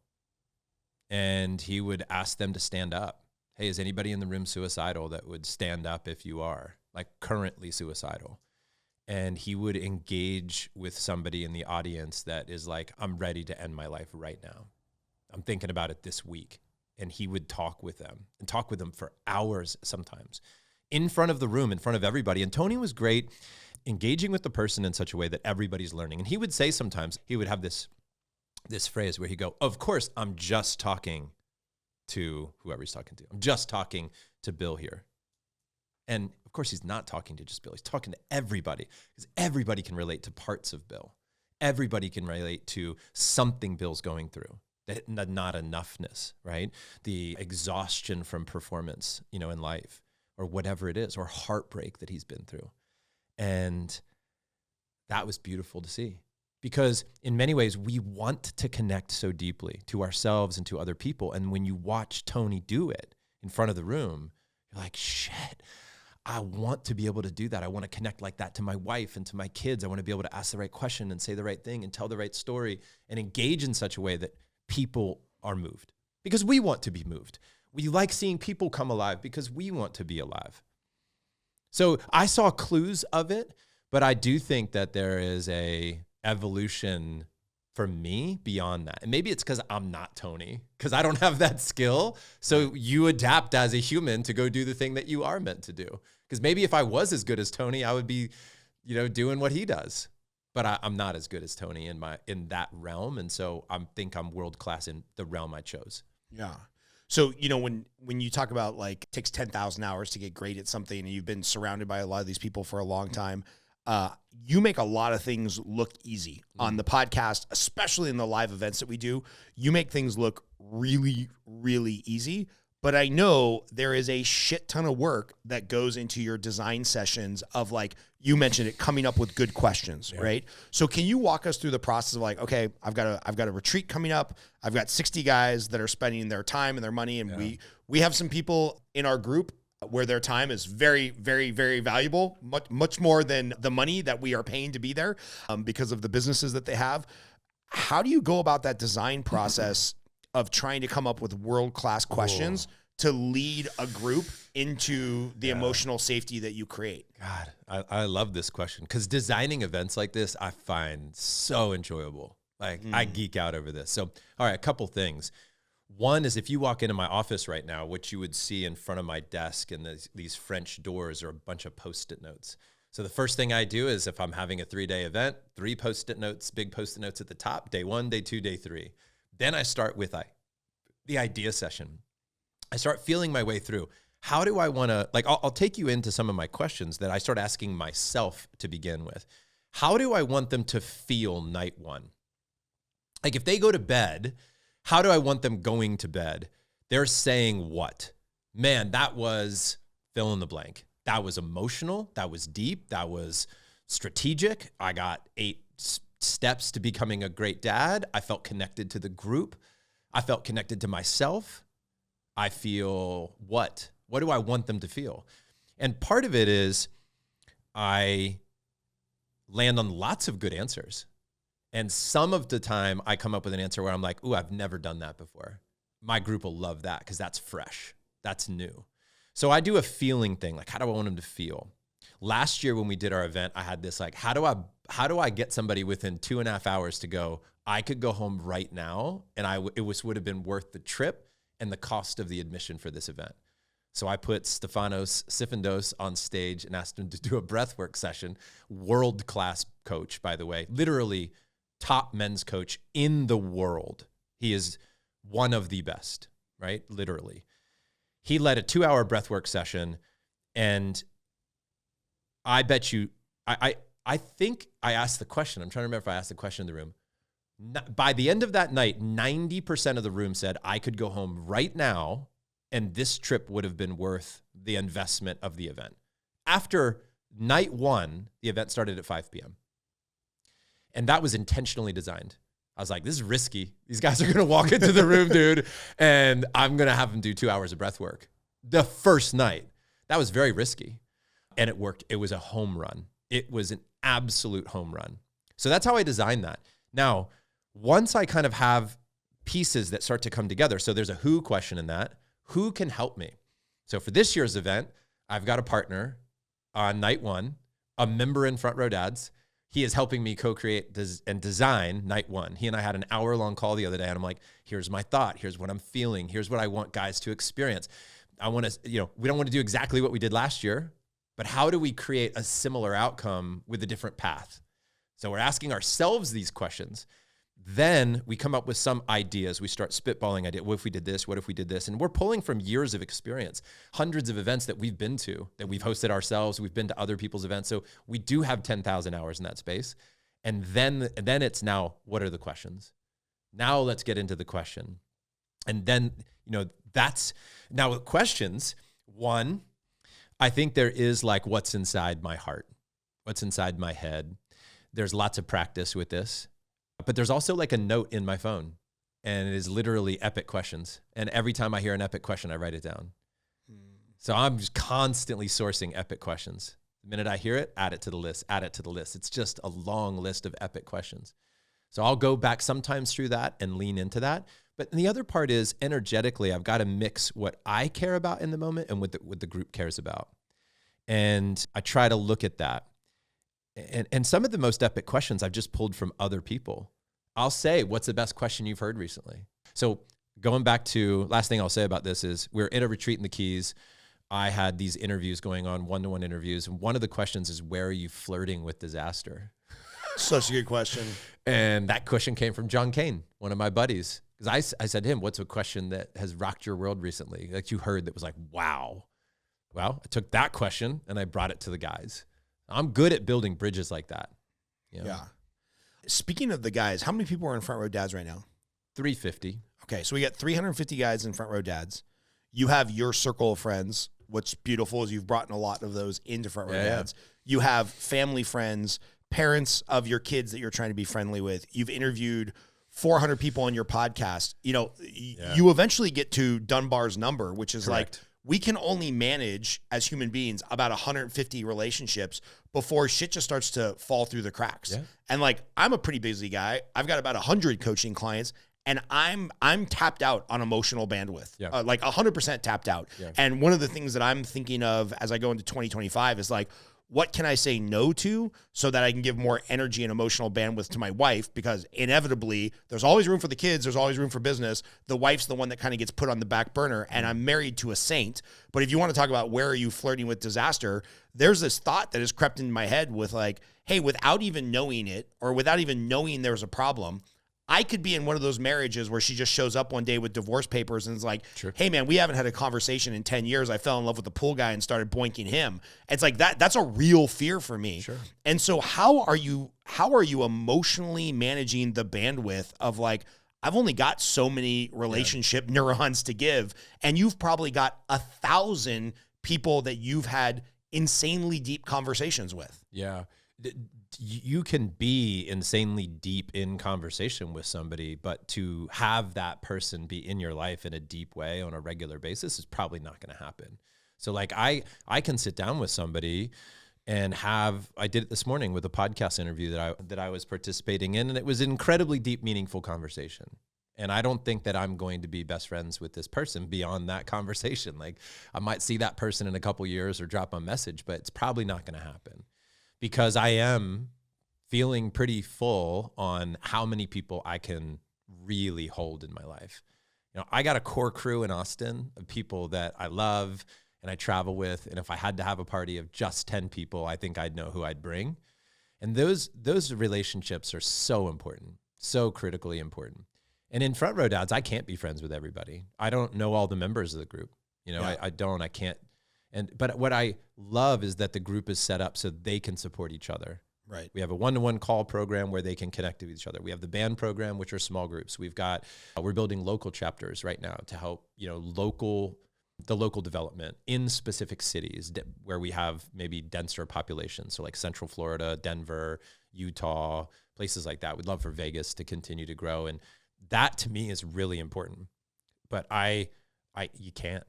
and he would ask them to stand up. Hey, is anybody in the room suicidal that would stand up if you are like currently suicidal? And he would engage with somebody in the audience that is like, I'm ready to end my life right now. I'm thinking about it this week. And he would talk with them for hours sometimes in front of the room, in front of everybody. And Tony was great engaging with the person in such a way that everybody's learning. And he would say sometimes, he would have this phrase where he'd go, of course, I'm just talking to whoever he's talking to. I'm just talking to Bill here. And of course, he's not talking to just Bill. He's talking to everybody, because everybody can relate to parts of Bill. Everybody can relate to something Bill's going through, the not enoughness, right? The exhaustion from performance, you know, in life, or whatever it is, or heartbreak that he's been through. And that was beautiful to see, because in many ways, we want to connect so deeply to ourselves and to other people. And when you watch Tony do it in front of the room, you're like, shit, I want to be able to do that. I want to connect like that to my wife and to my kids. I want to be able to ask the right question and say the right thing and tell the right story and engage in such a way that people are moved, because we want to be moved. We like seeing people come alive because we want to be alive. So I saw clues of it, but I do think that there is a evolution for me beyond that. And maybe it's because I'm not Tony, because I don't have that skill. So you adapt as a human to go do the thing that you are meant to do. Because maybe if I was as good as Tony, I would be, you know, doing what he does. But I'm not as good as Tony in that realm. And so I think I'm world class in the realm I chose. Yeah. So, when you talk about like it takes 10,000 hours to get great at something and you've been surrounded by a lot of these people for a long time, you make a lot of things look easy on the podcast, especially in the live events that we do. You make things look really, really easy. But I know there is a shit ton of work that goes into your design sessions of, like you mentioned it, coming up with good questions, right? So can you walk us through the process of like, okay, I've got a retreat coming up. I've got 60 guys that are spending their time and their money, and we have some people in our group where their time is very, very, very valuable, much more than the money that we are paying to be there, because of the businesses that they have. How do you go about that design process of trying to come up with world-class questions to lead a group into the emotional safety that you create? God, I love this question, because designing events like this, I find so enjoyable. Like I geek out over this. So, all right, a couple things. One is, if you walk into my office right now, what you would see in front of my desk and these French doors are a bunch of Post-it notes. So the first thing I do is, if I'm having a 3-day event, 3 Post-it notes, big Post-it notes at the top, day 1, day 2, day 3. Then I start with the idea session. I start feeling my way through. How do I want to, like, I'll take you into some of my questions that I start asking myself to begin with. How do I want them to feel night 1? Like, if they go to bed, how do I want them going to bed? They're saying what? Man, that was fill in the blank. That was emotional. That was deep. That was strategic. I got 8 steps to becoming a great dad. I felt connected to the group. I felt connected to myself. I feel what? What do I want them to feel? And part of it is I land on lots of good answers. And some of the time I come up with an answer where I'm like, ooh, I've never done that before. My group will love that because that's fresh. That's new. So I do a feeling thing. Like, how do I want them to feel? Last year when we did our event, I had this, like, how do I get somebody within 2.5 hours to go, I could go home right now, and it would have been worth the trip and the cost of the admission for this event. So I put Stefanos Sifandos on stage and asked him to do a breathwork session. World-class coach, by the way, literally top men's coach in the world. He is one of the best, right? Literally. He led a 2-hour breathwork session, and I bet you, I think I asked the question. I'm trying to remember if I asked the question in the room. By the end of that night, 90% of the room said, I could go home right now, and this trip would have been worth the investment of the event. After night 1, the event started at 5 p.m. And that was intentionally designed. I was like, this is risky. These guys are going to walk into the room, dude, and I'm going to have them do 2 hours of breath work. The first night, that was very risky. And it worked. It was a home run. It was an absolute home run. So that's how I designed that. Now, once I kind of have pieces that start to come together, so there's a who question in that. Who can help me? So for this year's event, I've got a partner on night 1, a member in Front Row Dads. He is helping me co-create and design night 1. He and I had an hour-long call the other day, and I'm like, here's my thought. Here's what I'm feeling. Here's what I want guys to experience. I want to, we don't want to do exactly what we did last year, but how do we create a similar outcome with a different path? So we're asking ourselves these questions. Then we come up with some ideas. We start spitballing ideas. What if we did this? What if we did this? And we're pulling from years of experience, hundreds of events that we've been to, that we've hosted ourselves. We've been to other people's events. So we do have 10,000 hours in that space. And then it's now, what are the questions? Now let's get into the question. And then, that's now with questions. One, I think there is like, what's inside my heart? What's inside my head? There's lots of practice with this. But there's also like a note in my phone, and it is literally epic questions. And every time I hear an epic question, I write it down. So I'm just constantly sourcing epic questions. The minute I hear it, add it to the list, add it to the list. It's just a long list of epic questions. So I'll go back sometimes through that and lean into that. But the other part is energetically, I've got to mix what I care about in the moment and what the group cares about. And I try to look at that. And some of the most epic questions I've just pulled from other people. I'll say, what's the best question you've heard recently? So going back to, last thing I'll say about this is, we're at a retreat in the Keys. I had these interviews going on, one-to-one interviews. And one of the questions is, where are you flirting with disaster? Such a good question. And that question came from John Kane, one of my buddies. Because I said to him, what's a question that has rocked your world recently? Like you heard that was like, wow. Well, I took that question and I brought it to the guys. I'm good at building bridges like that. You know? Yeah. Speaking of the guys, how many people are in Front Row Dads right now? 350. Okay, so we got 350 guys in Front Row Dads. You have your circle of friends. What's beautiful is you've brought in a lot of those into Front Row Dads. You have family friends, parents of your kids that you're trying to be friendly with. You've interviewed 400 people on your podcast. You know, you eventually get to Dunbar's number, which is like, we can only manage as human beings about 150 relationships before shit just starts to fall through the cracks. Yeah. And like, I'm a pretty busy guy. I've got about 100 coaching clients, and I'm tapped out on emotional bandwidth, like 100% tapped out. Yeah. And one of the things that I'm thinking of as I go into 2025 is like, what can I say no to so that I can give more energy and emotional bandwidth to my wife? Because inevitably, there's always room for the kids. There's always room for business. The wife's the one that kind of gets put on the back burner, and I'm married to a saint. But if you want to talk about where are you flirting with disaster, there's this thought that has crept into my head with like, hey, without even knowing it or without even knowing there's a problem, I could be in one of those marriages where she just shows up one day with divorce papers and is like, hey, man, we haven't had a conversation in 10 years. I fell in love with the pool guy and started boinking him. It's like that's a real fear for me. Sure. And so how are you emotionally managing the bandwidth of like, I've only got so many relationship neurons to give, and you've probably got 1,000 people that you've had insanely deep conversations with. Yeah. You can be insanely deep in conversation with somebody, but to have that person be in your life in a deep way on a regular basis is probably not going to happen. So like I can sit down with somebody and I did it this morning with a podcast interview that I was participating in, and it was an incredibly deep, meaningful conversation. And I don't think that I'm going to be best friends with this person beyond that conversation. Like I might see that person in a couple years or drop a message, but it's probably not going to happen. Because I am feeling pretty full on how many people I can really hold in my life. You know, I got a core crew in Austin of people that I love and I travel with. And if I had to have a party of just 10 people, I think I'd know who I'd bring. And those relationships are so important, so critically important. And in Front Row Dads, I can't be friends with everybody. I don't know all the members of the group. You know, I can't. But what I love is that the group is set up so they can support each other. Right. We have a one-to-one call program where they can connect with each other. We have the band program, which are small groups. We're building local chapters right now to help, you know, the local development in specific cities where we have maybe denser populations. So like Central Florida, Denver, Utah, places like that. We'd love for Vegas to continue to grow. And that to me is really important. But you can't.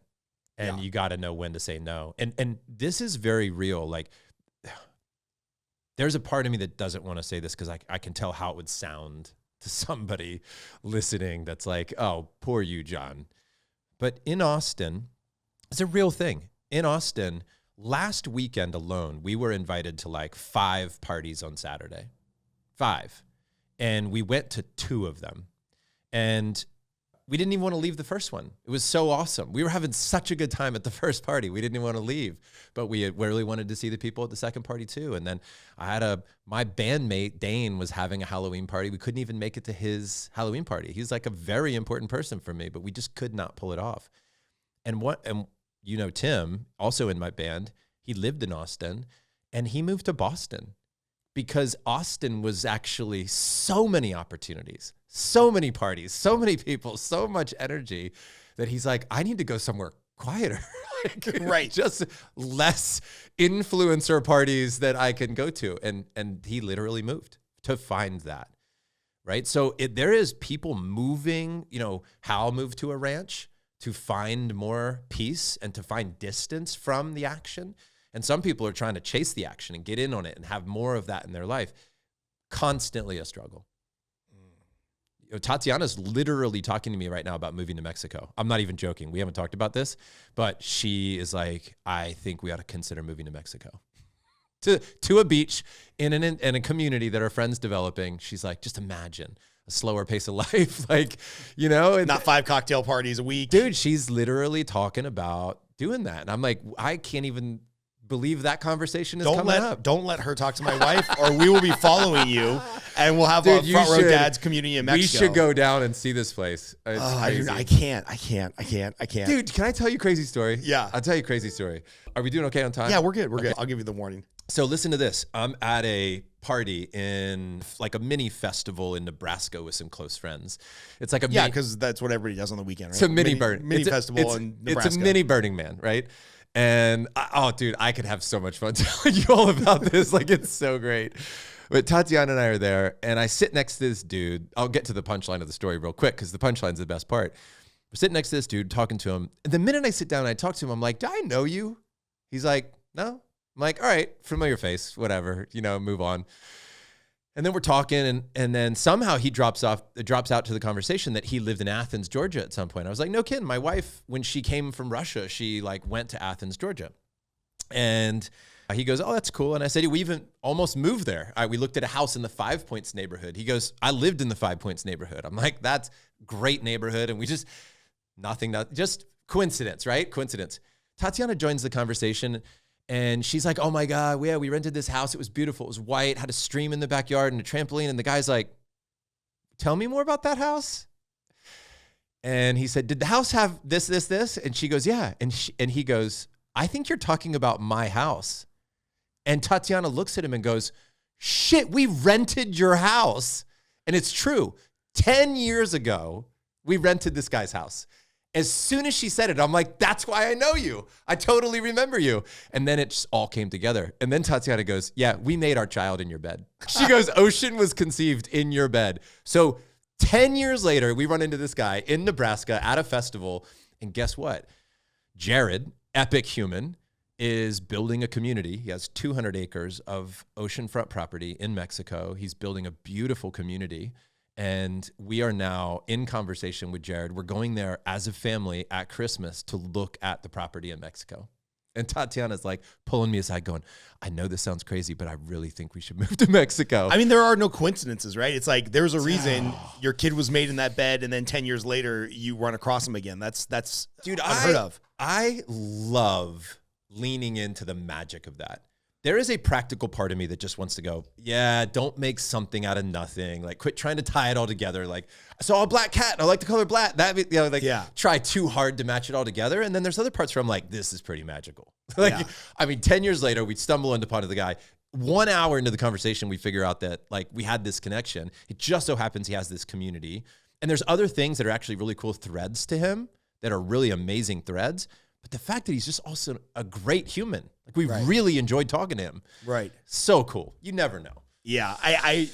And you got to know when to say no. And this is very real. Like, there's a part of me that doesn't want to say this because I can tell how it would sound to somebody listening that's like, oh, poor you, John. But in Austin, it's a real thing. In Austin, last weekend alone, we were invited to like 5 parties on Saturday. 5. And we went to 2 of them. And we didn't even want to leave the first one. It was so awesome. We were having such a good time at the first party. We didn't even want to leave, but we really wanted to see the people at the second party too. And then my bandmate, Dane, was having a Halloween party. We couldn't even make it to his Halloween party. He's like a very important person for me, but we just could not pull it off. And you know, Tim, also in my band, he lived in Austin and he moved to Boston because Austin was actually so many opportunities, so many parties, so many people, so much energy that he's like, I need to go somewhere quieter. Right. Just less influencer parties that I can go to. And he literally moved to find that. Right. So there is people moving, you know, Hal moved to a ranch to find more peace and to find distance from the action. And some people are trying to chase the action and get in on it and have more of that in their life. Constantly a struggle. You know, Tatiana's literally talking to me right now about moving to Mexico. I'm not even joking. We haven't talked about this, but she is like, I think we ought to consider moving to Mexico. To a beach in a community that our friends developing. She's like, just imagine a slower pace of life. Like, you know, and not 5 cocktail parties a week. Dude, she's literally talking about doing that. And I'm like, I can't even believe that conversation is coming up. Don't let her talk to my wife or we will be following you and we'll have a front row dads community in Mexico. We should go down and see this place. It's crazy. I can't. Dude, can I tell you a crazy story? Yeah. I'll tell you a crazy story. Are we doing okay on time? Yeah, we're good. We're good. I'll give you the warning. So listen to this. I'm at a party in like a mini festival in Nebraska with some close friends. It's like because that's what everybody does on the weekend, right? It's a mini festival in Nebraska. It's a mini Burning Man, right? And dude, I could have so much fun telling you all about this. Like, it's so great. But Tatiana and I are there, and I sit next to this dude. I'll get to the punchline of the story real quick because the punchline's the best part. We're sitting next to this dude, talking to him. And the minute I sit down and I talk to him, I'm like, do I know you? He's like, no. I'm like, all right, familiar face, whatever, move on. And then we're talking, and then somehow he drops out to the conversation that he lived in Athens, Georgia at some point. I was like, no kidding. My wife, when she came from Russia, she went to Athens, Georgia. And he goes, oh, that's cool. And I said, we even almost moved there. We looked at a house in the 5 Points neighborhood. He goes, I lived in the 5 Points neighborhood. I'm like, that's great neighborhood. And we just, just coincidence, right? Coincidence. Tatiana joins the conversation. And she's like, oh my God, yeah, we rented this house. It was beautiful. It was white, had a stream in the backyard and a trampoline. And the guy's like, tell me more about that house. And he said, did the house have this, this, this? And she goes, yeah. And he goes, I think you're talking about my house. And Tatiana looks at him and goes, shit, we rented your house. And it's true. 10 years ago, we rented this guy's house. As soon as she said it, I'm like, that's why I know you. I totally remember you. And then it just all came together. And then Tatiana goes, yeah, we made our child in your bed. She goes, Ocean was conceived in your bed. So 10 years later, we run into this guy in Nebraska at a festival. And guess what? Jared, epic human, is building a community. He has 200 acres of oceanfront property in Mexico. He's building a beautiful community. And we are now in conversation with Jared. We're going there as a family at Christmas to look at the property in Mexico. And Tatiana's like pulling me aside going, I know this sounds crazy, but I really think we should move to Mexico. I mean, there are no coincidences, right? It's like there's a reason your kid was made in that bed and then 10 years later you run across him again. That's dude, unheard of. I love leaning into the magic of that. There is a practical part of me that just wants to go, yeah, don't make something out of nothing. Like, quit trying to tie it all together. Like, I saw a black cat and I like the color black. Try too hard to match it all together. And then there's other parts where I'm like, this is pretty magical. I mean, 10 years later, we stumble upon the guy. 1 hour into the conversation, we figure out that we had this connection. It just so happens he has this community. And there's other things that are actually really cool threads to him that are really amazing threads. But the fact that he's just also a great human. We really enjoyed talking to him. Right. So cool. You never know. Yeah.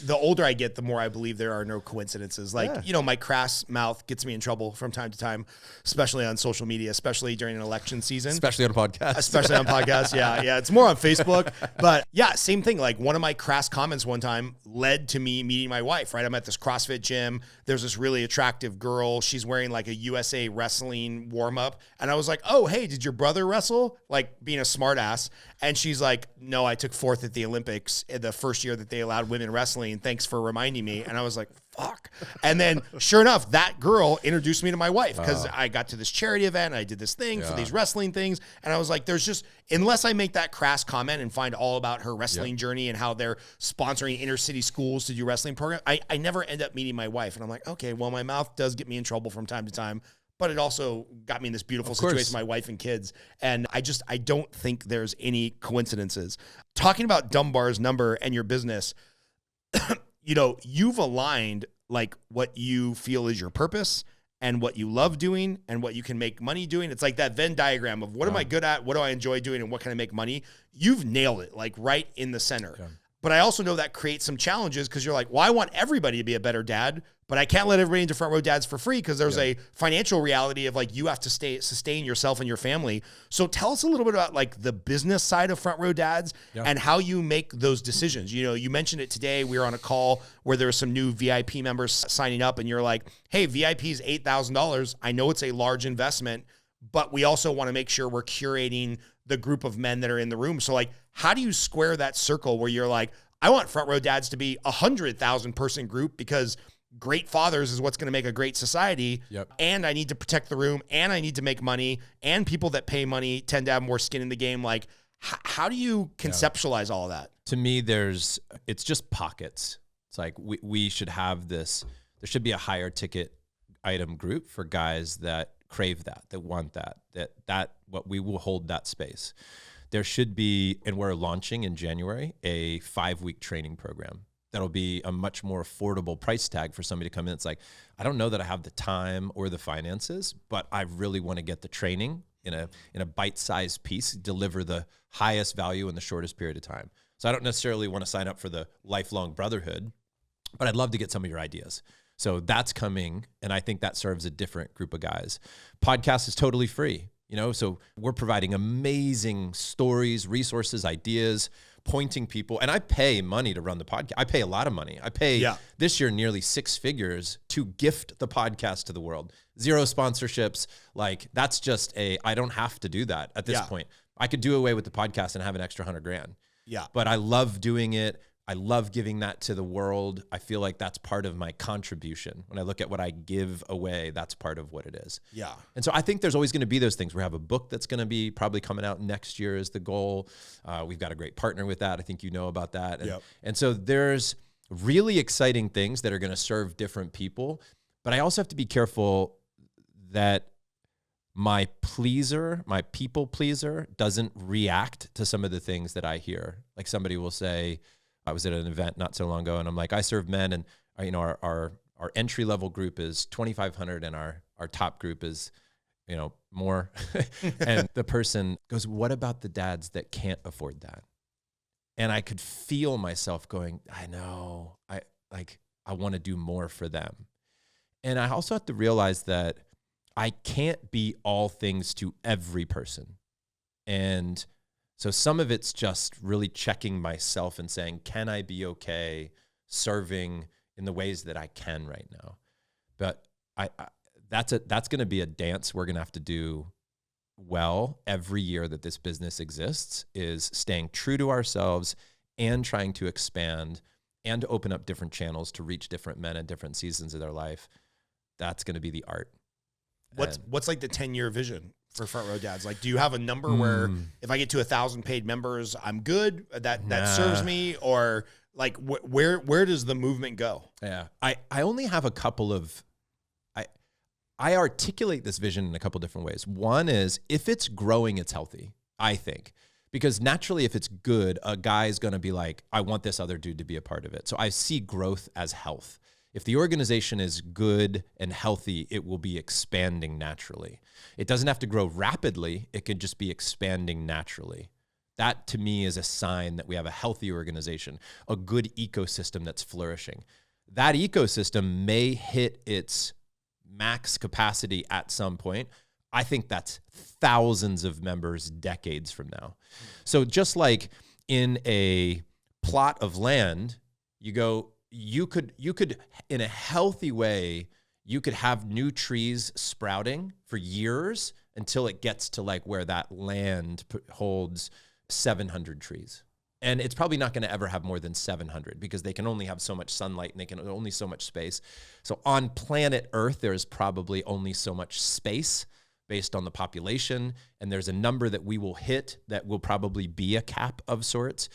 The older I get, the more I believe there are no coincidences. My crass mouth gets me in trouble from time to time, especially on social media, especially during an election season. Especially on a podcast. Especially on podcasts. Yeah. It's more on Facebook. But yeah, same thing. Like one of my crass comments one time led to me meeting my wife, right? I'm at this CrossFit gym. There's this really attractive girl. She's wearing like a USA wrestling warm up. And I was like, oh, hey, did your brother wrestle? Like being a smart ass. And she's like, no, I took 4th at the Olympics in the first year that they allowed women wrestling. Thanks for reminding me. And I was like, fuck. And then sure enough, that girl introduced me to my wife because I got to this charity event. And I did this thing for these wrestling things. And I was like, there's just, unless I make that crass comment and find all about her wrestling journey and how they're sponsoring inner city schools to do wrestling programs, I never end up meeting my wife. And I'm like, okay, well, my mouth does get me in trouble from time to time. But it also got me in this beautiful situation with my wife and kids. And I don't think there's any coincidences. Talking about Dunbar's number and your business, you've aligned like what you feel is your purpose and what you love doing and what you can make money doing. It's like that Venn diagram of what am I good at? What do I enjoy doing? And what can I make money? You've nailed it, like right in the center. Yeah. But I also know that creates some challenges because you're like, well, I want everybody to be a better dad, but I can't let everybody into Front Row Dads for free because there's a financial reality of like you have to sustain yourself and your family. So tell us a little bit about like the business side of Front Row Dads and how you make those decisions. You mentioned it today. We were on a call where there were some new VIP members signing up and you're like, hey, VIP is $8,000. I know it's a large investment, but we also want to make sure we're curating the group of men that are in the room. So like, how do you square that circle where you're like, I want Front Row Dads to be 100,000 person group because great fathers is what's going to make a great society. Yep. And I need to protect the room and I need to make money and people that pay money tend to have more skin in the game. Like, how do you conceptualize all of that? To me, it's just pockets. It's like we should have this, there should be a higher ticket item group for guys that crave that want that what we will hold that space. There should be, and we're launching in January, a 5-week training program. That'll be a much more affordable price tag for somebody to come in. It's like, I don't know that I have the time or the finances, but I really want to get the training in a bite-sized piece, deliver the highest value in the shortest period of time. So I don't necessarily want to sign up for the lifelong brotherhood, but I'd love to get some of your ideas. So that's coming, and I think that serves a different group of guys. Podcast is totally free, so we're providing amazing stories, resources, ideas, pointing people. And I pay money to run the podcast. I pay a lot of money. I pay this year nearly 6 figures to gift the podcast to the world. 0 sponsorships. Like, that's just I don't have to do that at this point. I could do away with the podcast and have an extra $100,000. Yeah. But I love doing it. I love giving that to the world. I feel like that's part of my contribution. When I look at what I give away, that's part of what it is. Yeah. And so I think there's always going to be those things. We have a book that's going to be probably coming out next year is the goal. We've got a great partner with that. I think you know about that. And so there's really exciting things that are going to serve different people. But I also have to be careful that my people pleaser doesn't react to some of the things that I hear. Like somebody will say, I was at an event not so long ago, and I'm like, I serve men, and our entry level group is 2,500, and our top group is, more. And the person goes, "What about the dads that can't afford that?" And I could feel myself going, I know, I want to do more for them. And I also have to realize that I can't be all things to every person, and so some of it's just really checking myself and saying, can I be okay serving in the ways that I can right now? But that's going to be a dance we're going to have to do well every year that this business exists, is staying true to ourselves and trying to expand and to open up different channels to reach different men at different seasons of their life. That's going to be the art. What's like the 10-year vision for Front Row Dads? Like, do you have a number where if I get to 1,000 paid members, I'm good? That serves me? Or like, where does the movement go? Yeah, I only have a couple of. I articulate this vision in a couple different ways. One is, if it's growing, it's healthy, I think. Because naturally, if it's good, a guy's going to be like, I want this other dude to be a part of it. So I see growth as health. If the organization is good and healthy, it will be expanding naturally. It doesn't have to grow rapidly. It could just be expanding naturally. That, to me, is a sign that we have a healthy organization, a good ecosystem that's flourishing. That ecosystem may hit its max capacity at some point. I think that's thousands of members decades from now. So just like in a plot of land, you could in a healthy way, you could have new trees sprouting for years until it gets to like where that land holds 700 trees. And it's probably not going to ever have more than 700 because they can only have so much sunlight and they can only so much space. So on planet Earth, there's probably only so much space based on the population. And there's a number that we will hit that will probably be a cap of sorts.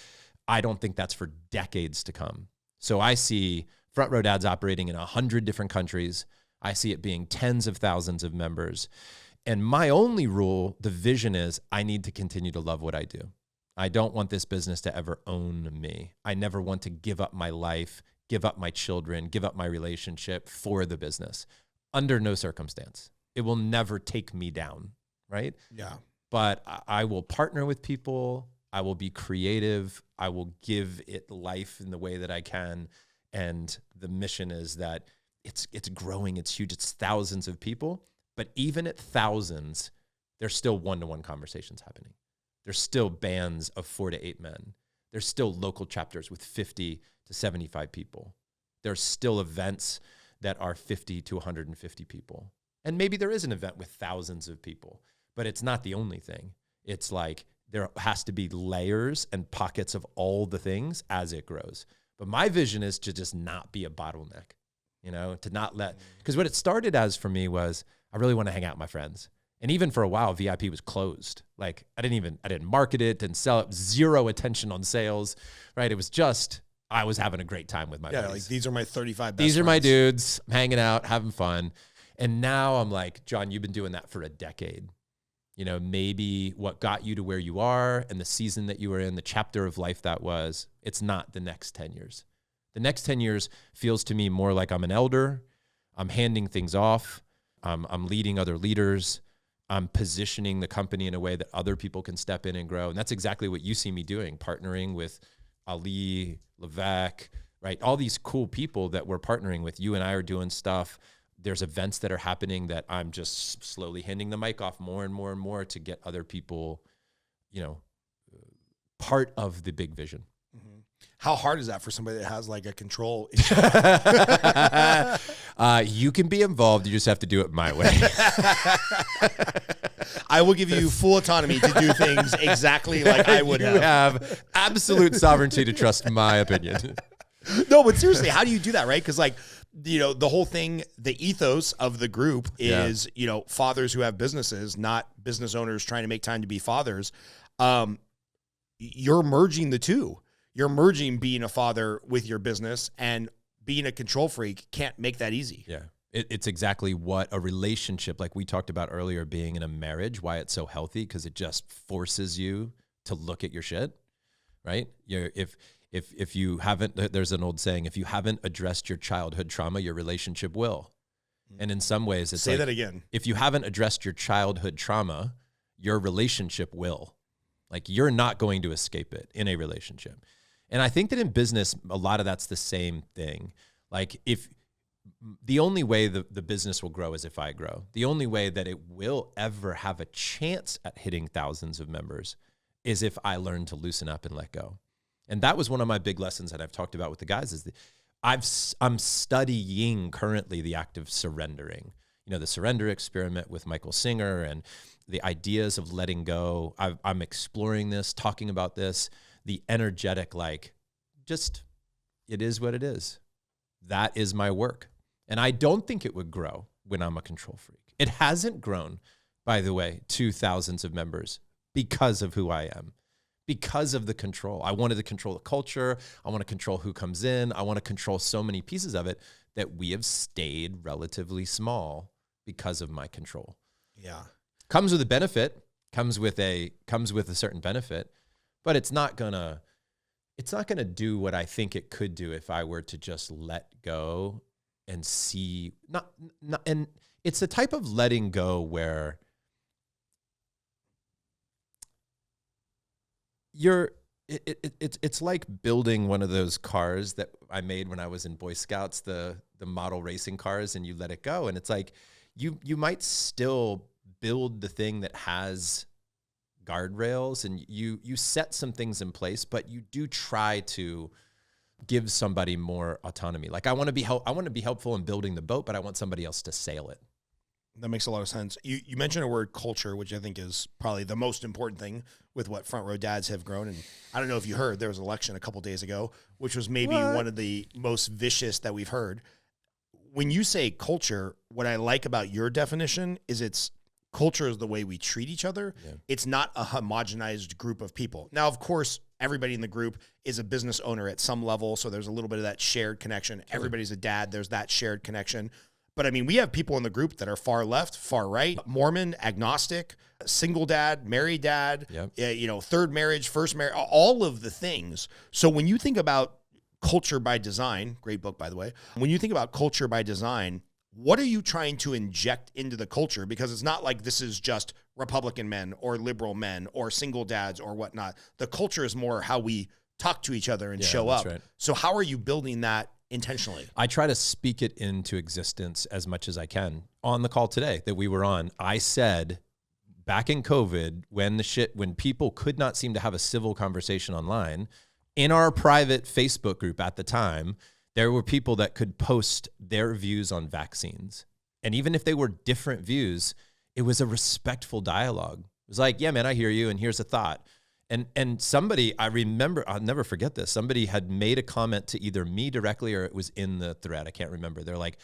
I don't think that's for decades to come. So I see Front Row Dads operating in 100 different countries. I see it being tens of thousands of members. And my only rule, the vision is, I need to continue to love what I do. I don't want this business to ever own me. I never want to give up my life, give up my children, give up my relationship for the business. Under no circumstance. It will never take me down, right? Yeah. But I will partner with people. I will be creative. I will give it life in the way that I can. And the mission is that it's growing. It's huge. It's thousands of people. But even at thousands, there's still one-to-one conversations happening. There's still bands of 4 to 8 men. There's still local chapters with 50 to 75 people. There's still events that are 50 to 150 people. And maybe there is an event with thousands of people, but it's not the only thing. It's like, there has to be layers and pockets of all the things as it grows. But my vision is to just not be a bottleneck, to not because what it started as for me was, I really want to hang out with my friends. And even for a while, VIP was closed. Like I didn't market it, didn't sell it, zero attention on sales, right? It was just, I was having a great time with my buddies. Like these are my 35 best These are my friends. dudes. I'm hanging out, having fun. And now I'm like, John, you've been doing that for a decade. You know, maybe what got you to where you are and the season that you were in, the chapter of life that was, it's not the next 10 years. The next 10 years feels to me more like I'm an elder. I'm handing things off. I'm leading other leaders. I'm positioning the company in a way that other people can step in and grow. And that's exactly what you see me doing, partnering with Ali, Levesque, right? All these cool people that we're partnering with. You and I are doing stuff. There's events that are happening that I'm just slowly handing the mic off more and more and more to get other people, you know, part of the big vision. How hard is that for somebody that has like a control issue? You can be involved. You just have to do it my way. I will give you full autonomy to do things exactly like I would You have. have absolute sovereignty to trust my opinion. No, but seriously, how do you do that, right? Because like, you know, the whole thing, the ethos of the group is, you know, fathers who have businesses, not business owners trying to make time to be fathers. You're merging the two. You're merging being a father with your business, and being a control freak can't make that easy. Yeah. It's exactly what a relationship, like we talked about earlier, being in a marriage, why it's so healthy, because it just forces you to look at your shit, right? If you haven't, there's an old saying, if you haven't addressed your childhood trauma, your relationship will. And in some ways, it's Say that again. If you haven't addressed your childhood trauma, your relationship will. Like, you're not going to escape it in a relationship. And I think that in business, a lot of that's the same thing. Like, if the only way the business will grow is if I grow. The only way that it will ever have a chance at hitting thousands of members is if I learn to loosen up and let go. And that was one of my big lessons that I've talked about with the guys is that I'm studying currently the act of surrendering. You know, the surrender experiment with Michael Singer and the ideas of letting go. I'm exploring this, talking about this, the energetic, like, just, it is what it is. That is my work. And I don't think it would grow when I'm a control freak. It hasn't grown, by the way, to thousands of members because of who I am, because of the control. I wanted to control the culture. I want to control who comes in. I want to control so many pieces of it that we have stayed relatively small because of my control. Yeah. Comes with a benefit, comes with a certain benefit, but it's not gonna do what I think it could do if I were to just let go and see, and it's the type of letting go where it's like building one of those cars that I made when I was in Boy Scouts, the model racing cars, and you let it go. And it's like, you might still build the thing that has guardrails and you set some things in place, but you do try to give somebody more autonomy. Like, I want to be helpful in building the boat, but I want somebody else to sail it. That makes a lot of sense. You mentioned a word, culture, which I think is probably the most important thing with what Front Row Dads have grown. And I don't know if you heard, there was an election a couple days ago, which was maybe one of the most vicious that we've heard. When you say culture, what I like about your definition is culture is the way we treat each other. Yeah. It's not a homogenized group of people. Now, of course, everybody in the group is a business owner at some level, so there's a little bit of that shared connection. Sure. Everybody's a dad. There's that shared connection. But I mean, we have people in the group that are far left, far right, Mormon, agnostic, single dad, married dad, third marriage, first marriage, all of the things. So when you think about culture by design, great book, by the way, when you think about culture by design, what are you trying to inject into the culture? Because it's not like this is just Republican men or liberal men or single dads or whatnot. The culture is more how we talk to each other and show up. Right. So how are you building that intentionally? I try to speak it into existence as much as I can. On the call today that we were on, I said back in COVID, when people could not seem to have a civil conversation online, in our private Facebook group at the time, there were people that could post their views on vaccines. And even if they were different views, it was a respectful dialogue. It was like, yeah, man, I hear you, and here's a thought. And somebody, I remember, I'll never forget this, somebody had made a comment to either me directly or it was in the thread, I can't remember. They're like,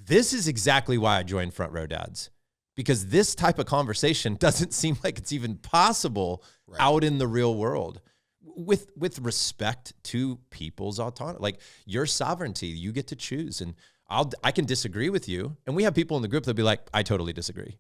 this is exactly why I joined Front Row Dads. Because this type of conversation doesn't seem like it's even possible out in the real world. with respect to people's autonomy, like your sovereignty, you get to choose. And I can disagree with you. And we have people in the group that'll be like, I totally disagree.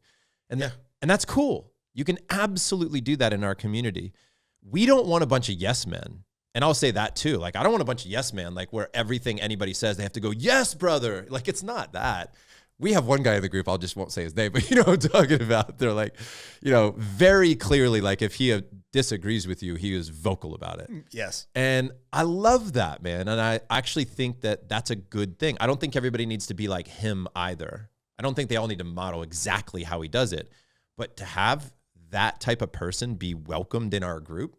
And and that's cool. You can absolutely do that in our community. We don't want a bunch of yes men. And I'll say that too. Like, I don't want a bunch of yes men, like where everything anybody says, they have to go, yes, brother. Like, it's not that. We have one guy in the group, won't say his name, but you know what I'm talking about. They're like, very clearly, like if he disagrees with you, he is vocal about it. Yes. And I love that, man. And I actually think that that's a good thing. I don't think everybody needs to be like him either. I don't think they all need to model exactly how he does it. But to have that type of person be welcomed in our group,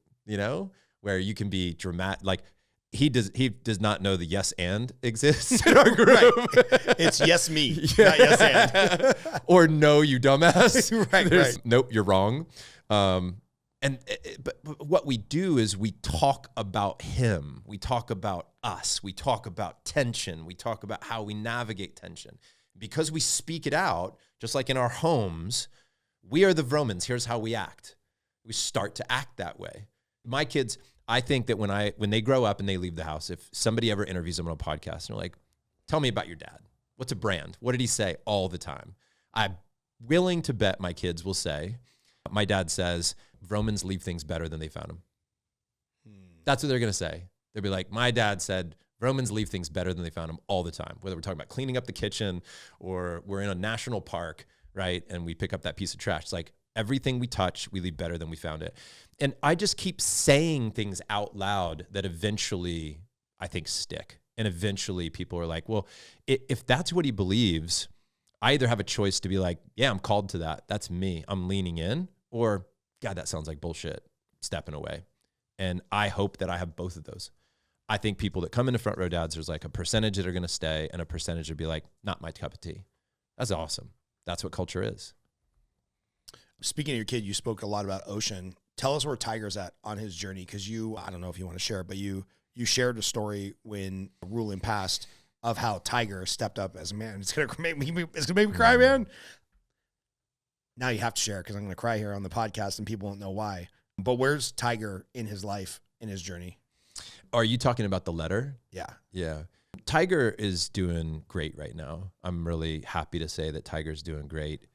where you can be dramatic, like he does not know the yes and exists in our group. Right. It's yes me, not yes and. Or no, you dumbass. Right. Nope, you're wrong. But what we do is we talk about him. We talk about us. We talk about tension. We talk about how we navigate tension. Because we speak it out, just like in our homes, we are the Vromans. Here's how we act. We start to act that way. My kids, I think that when they grow up and they leave the house, if somebody ever interviews them on a podcast and they're like, tell me about your dad. What's a brand? What did he say all the time? I'm willing to bet my kids will say, my dad says, Vromans leave things better than they found them. That's what they're going to say. They'll be like, my dad said, Vromans leave things better than they found them all the time. Whether we're talking about cleaning up the kitchen or we're in a national park, right? And we pick up that piece of trash. It's like everything we touch, we leave better than we found it. And I just keep saying things out loud that eventually I think stick. And eventually people are like, well, if that's what he believes, I either have a choice to be like, yeah, I'm called to that. That's me. I'm leaning in. Or, God, that sounds like bullshit. Stepping away. And I hope that I have both of those. I think people that come into Front Row Dads, there's like a percentage that are going to stay and a percentage would be like, not my cup of tea. That's awesome. That's what culture is. Speaking of your kid, you spoke a lot about Ocean. Tell us where Tiger's at on his journey. Cause I don't know if you want to share it, but you shared a story when Ruling passed of how Tiger stepped up as a man. It's going to make me cry, man. Now you have to share it because I'm going to cry here on the podcast and people won't know why. But where's Tiger in his life, in his journey? Are you talking about the letter? Yeah. Yeah. Tiger is doing great right now. I'm really happy to say that Tiger's doing great.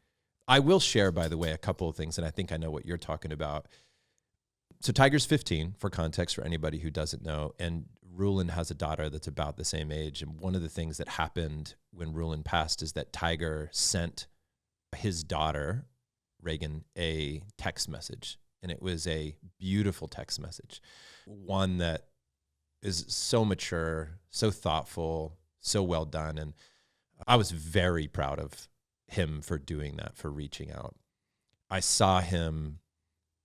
I will share, by the way, a couple of things, and I think I know what you're talking about. So Tiger's 15, for context, for anybody who doesn't know, and Rulin has a daughter that's about the same age. And one of the things that happened when Rulin passed is that Tiger sent his daughter, Reagan, a text message. And it was a beautiful text message, one that is so mature, so thoughtful, so well done. And I was very proud of him for doing that, for reaching out. I saw him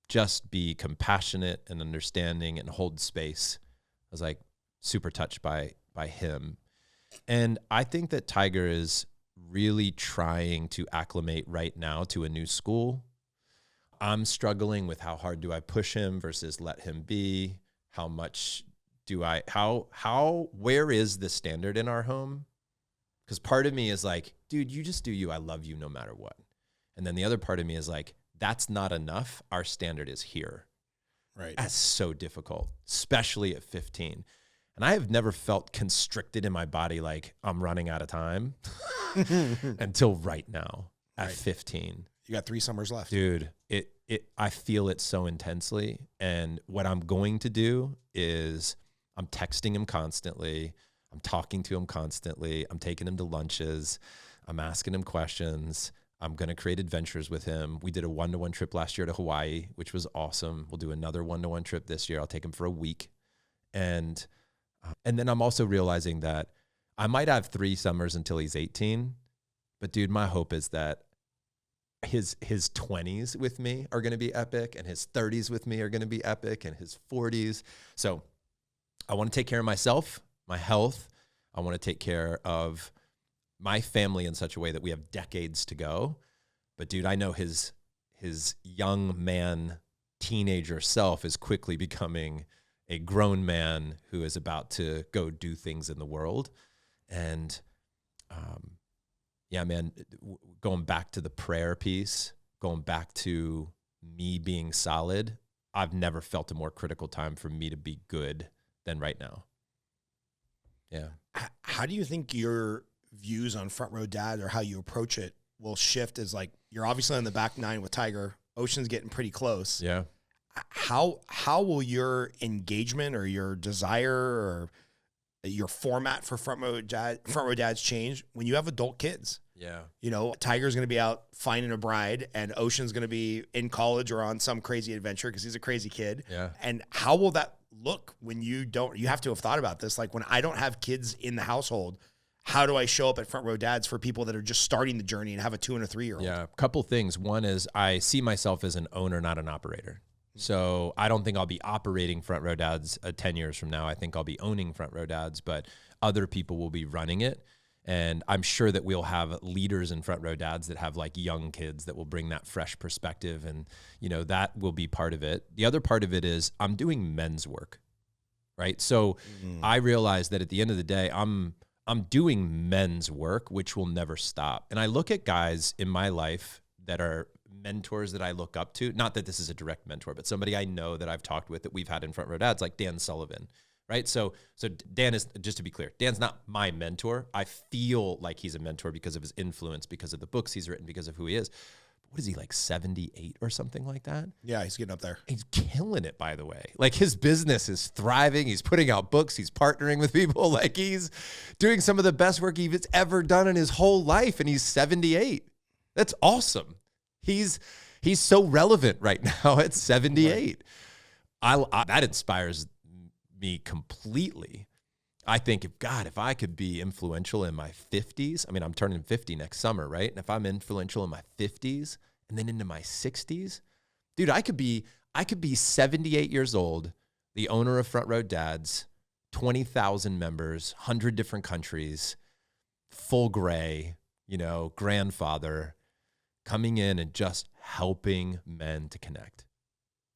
just be compassionate and understanding and hold space. I was like super touched by him. And I think that Tiger is really trying to acclimate right now to a new school. I'm struggling with how hard do I push him versus let him be? How much do I, where is the standard in our home? Because part of me is like, dude, you just do you. I love you no matter what. And then the other part of me is like, that's not enough. Our standard is here. Right. That's so difficult, especially at 15. And I have never felt constricted in my body like I'm running out of time until right now at 15. You got 3 summers left. Dude, I feel it so intensely. And what I'm going to do is I'm texting him constantly. I'm talking to him constantly. I'm taking him to lunches. I'm asking him questions. I'm going to create adventures with him. We did a 1-to-1 trip last year to Hawaii, which was awesome. We'll do another 1-to-1 trip this year. I'll take him for a week. And then I'm also realizing that I might have 3 summers until he's 18. But dude, my hope is that his 20s with me are going to be epic, and his 30s with me are going to be epic, and his 40s. So I want to take care of myself, my health. I want to take care of my family in such a way that we have decades to go. But dude, I know his young man, teenager self is quickly becoming a grown man who is about to go do things in the world. And yeah, man, going back to the prayer piece, going back to me being solid, I've never felt a more critical time for me to be good than right now. Yeah. How do you think your views on Front Row Dad or how you approach it will shift as like, you're obviously on the back nine with Tiger, Ocean's getting pretty close. Yeah. How will your engagement or your desire or your format for Front Row Dads change when you have adult kids? Yeah. You know, Tiger's going to be out finding a bride and Ocean's going to be in college or on some crazy adventure because he's a crazy kid. Yeah. And how will that look when you have to have thought about this. Like when I don't have kids in the household, how do I show up at Front Row Dads for people that are just starting the journey and have a 2 and a 3-year-old? Yeah. A couple things. One is I see myself as an owner, not an operator. So I don't think I'll be operating Front Row Dads 10 years from now. I think I'll be owning Front Row Dads, but other people will be running it. And I'm sure that we'll have leaders in Front Row Dads that have like young kids that will bring that fresh perspective. And, you know, that will be part of it. The other part of it is I'm doing men's work, right? So I realize that at the end of the day, I'm doing men's work, which will never stop. And I look at guys in my life that are mentors that I look up to. Not that this is a direct mentor, but somebody I know that I've talked with that we've had in Front Row Dads, like Dan Sullivan, right? So Dan is, just to be clear, Dan's not my mentor. I feel like he's a mentor because of his influence, because of the books he's written, because of who he is. What is he, like 78 or something like that? Yeah, he's getting up there. He's killing it, by the way. Like his business is thriving. He's putting out books. He's partnering with people. Like he's doing some of the best work he's ever done in his whole life. And he's 78. That's awesome. He's so relevant right now at 78. Right. That inspires me completely. I think if I could be influential in my 50s, I mean, I'm turning 50 next summer, right? And if I'm influential in my 50s and then into my 60s, dude, I could be 78 years old, the owner of Front Row Dads, 20,000 members, 100 different countries, full gray, you know, grandfather, coming in and just helping men to connect.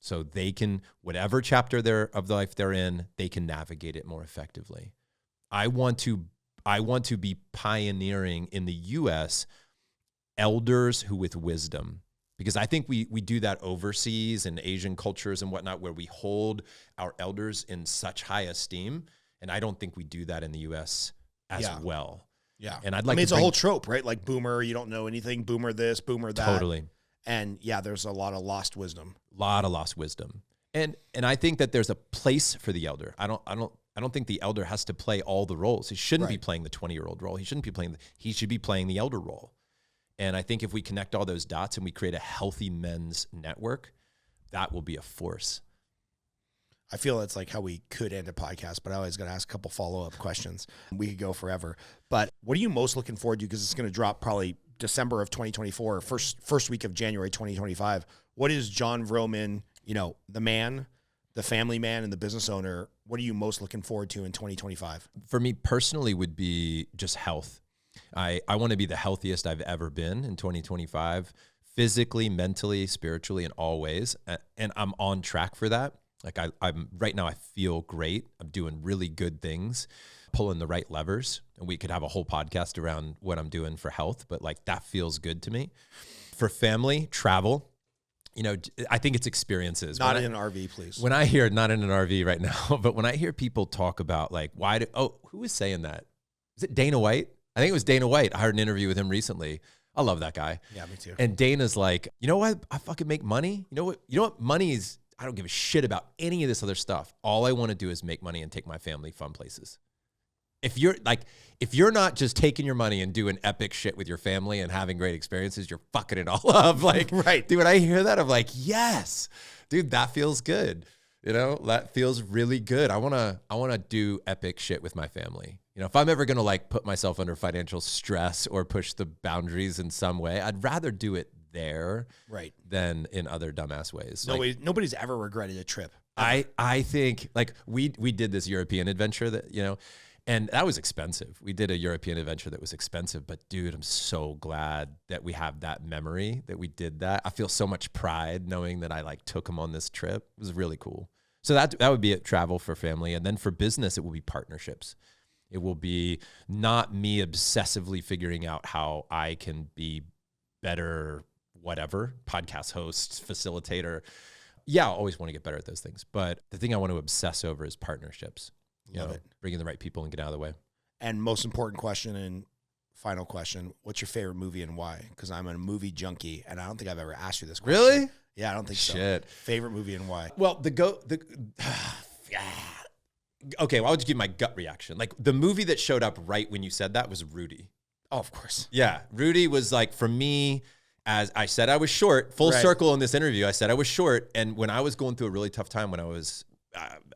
So they can, whatever chapter of life they're in, they can navigate it more effectively. I want to be pioneering in the U.S. elders who with wisdom, because I think we do that overseas in Asian cultures and whatnot, where we hold our elders in such high esteem. And I don't think we do that in the U.S. as well. Yeah. And I'd like it's a whole trope, right? Like boomer, you don't know anything, boomer this, boomer that. Totally. And yeah, there's a lot of lost wisdom. And I think that there's a place for the elder. I don't think the elder has to play all the roles. He shouldn't be playing the 20-year-old role. He should be playing the elder role. And I think if we connect all those dots and we create a healthy men's network, that will be a force. I feel it's like how we could end a podcast, but I always got to ask a couple follow-up questions. We could go forever. But what are you most looking forward to? Because it's going to drop probably December of 2024, first week of January 2025. What is Jon Vroman, you know, the man, the family man, and the business owner? What are you most looking forward to in 2025? For me personally would be just health. I want to be the healthiest I've ever been in 2025, physically, mentally, spiritually, in all ways. And I'm on track for that. Like I'm right now, I feel great. I'm doing really good things, pulling the right levers. And we could have a whole podcast around what I'm doing for health, but like that feels good to me. For family, travel. You know, I think it's experiences. Not in an RV, please. When I hear, not in an RV right now, but when I hear people talk about like, who was saying that? Is it Dana White? I think it was Dana White. I heard an interview with him recently. I love that guy. Yeah, me too. And Dana's like, you know what? I fucking make money. You know what money is? I don't give a shit about any of this other stuff. All I want to do is make money and take my family fun places. If you're not just taking your money and doing epic shit with your family and having great experiences, you're fucking it all up. Like, right. Dude, when I hear that, I'm like, yes, dude, that feels good. You know, that feels really good. I want to do epic shit with my family. You know, if I'm ever going to like put myself under financial stress or push the boundaries in some way, I'd rather do it there than in other dumbass ways. Nobody's ever regretted a trip. I think like we did this European adventure that, you know, and that was expensive. We did a European adventure that was expensive, but dude, I'm so glad that we have that memory that we did that. I feel so much pride knowing that I like took them on this trip. It was really cool. So that would be it, travel for family. And then for business, it will be partnerships. It will be not me obsessively figuring out how I can be better, whatever, podcast host, facilitator. Yeah, I always want to get better at those things. But the thing I want to obsess over is partnerships. Love it. Bringing the right people and get out of the way. And most important question and final question, what's your favorite movie and why? Because I'm a movie junkie, and I don't think I've ever asked you this question. Really? Yeah, I don't think so. Shit. Favorite movie and why? Well, okay, well, I'll just give my gut reaction. Like, the movie that showed up right when you said that was Rudy. Oh, of course. Yeah, Rudy was like, for me, as I said I was short, full circle in this interview, I said I was short. And when I was going through a really tough time when I was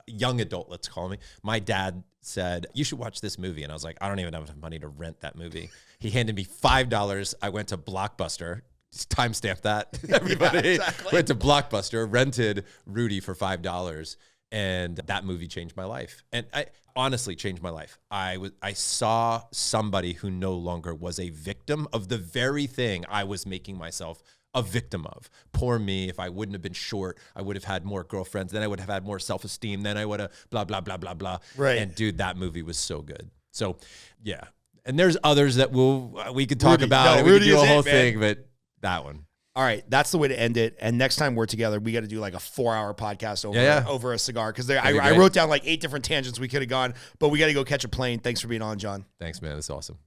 young adult, let's call me, my dad said, you should watch this movie. And I was like, I don't even have enough money to rent that movie. He handed me $5. I went to Blockbuster. Just timestamp that, everybody. Yeah, exactly. Went to Blockbuster, rented Rudy for $5. And that movie changed my life. And I honestly changed my life. I saw somebody who no longer was a victim of the very thing I was making myself a victim of. Poor me. If I wouldn't have been short, I would have had more girlfriends. Then I would have had more self-esteem. Then I would have blah, blah, blah, blah, blah. Right. And dude, that movie was so good. So yeah. And there's others that we could talk about. We could do a whole thing, but that one. All right, that's the way to end it. And next time we're together, we got to do like a 4-hour podcast over a cigar, because I wrote down like 8 different tangents we could have gone, but we got to go catch a plane. Thanks for being on, Jon. Thanks, man. That's awesome.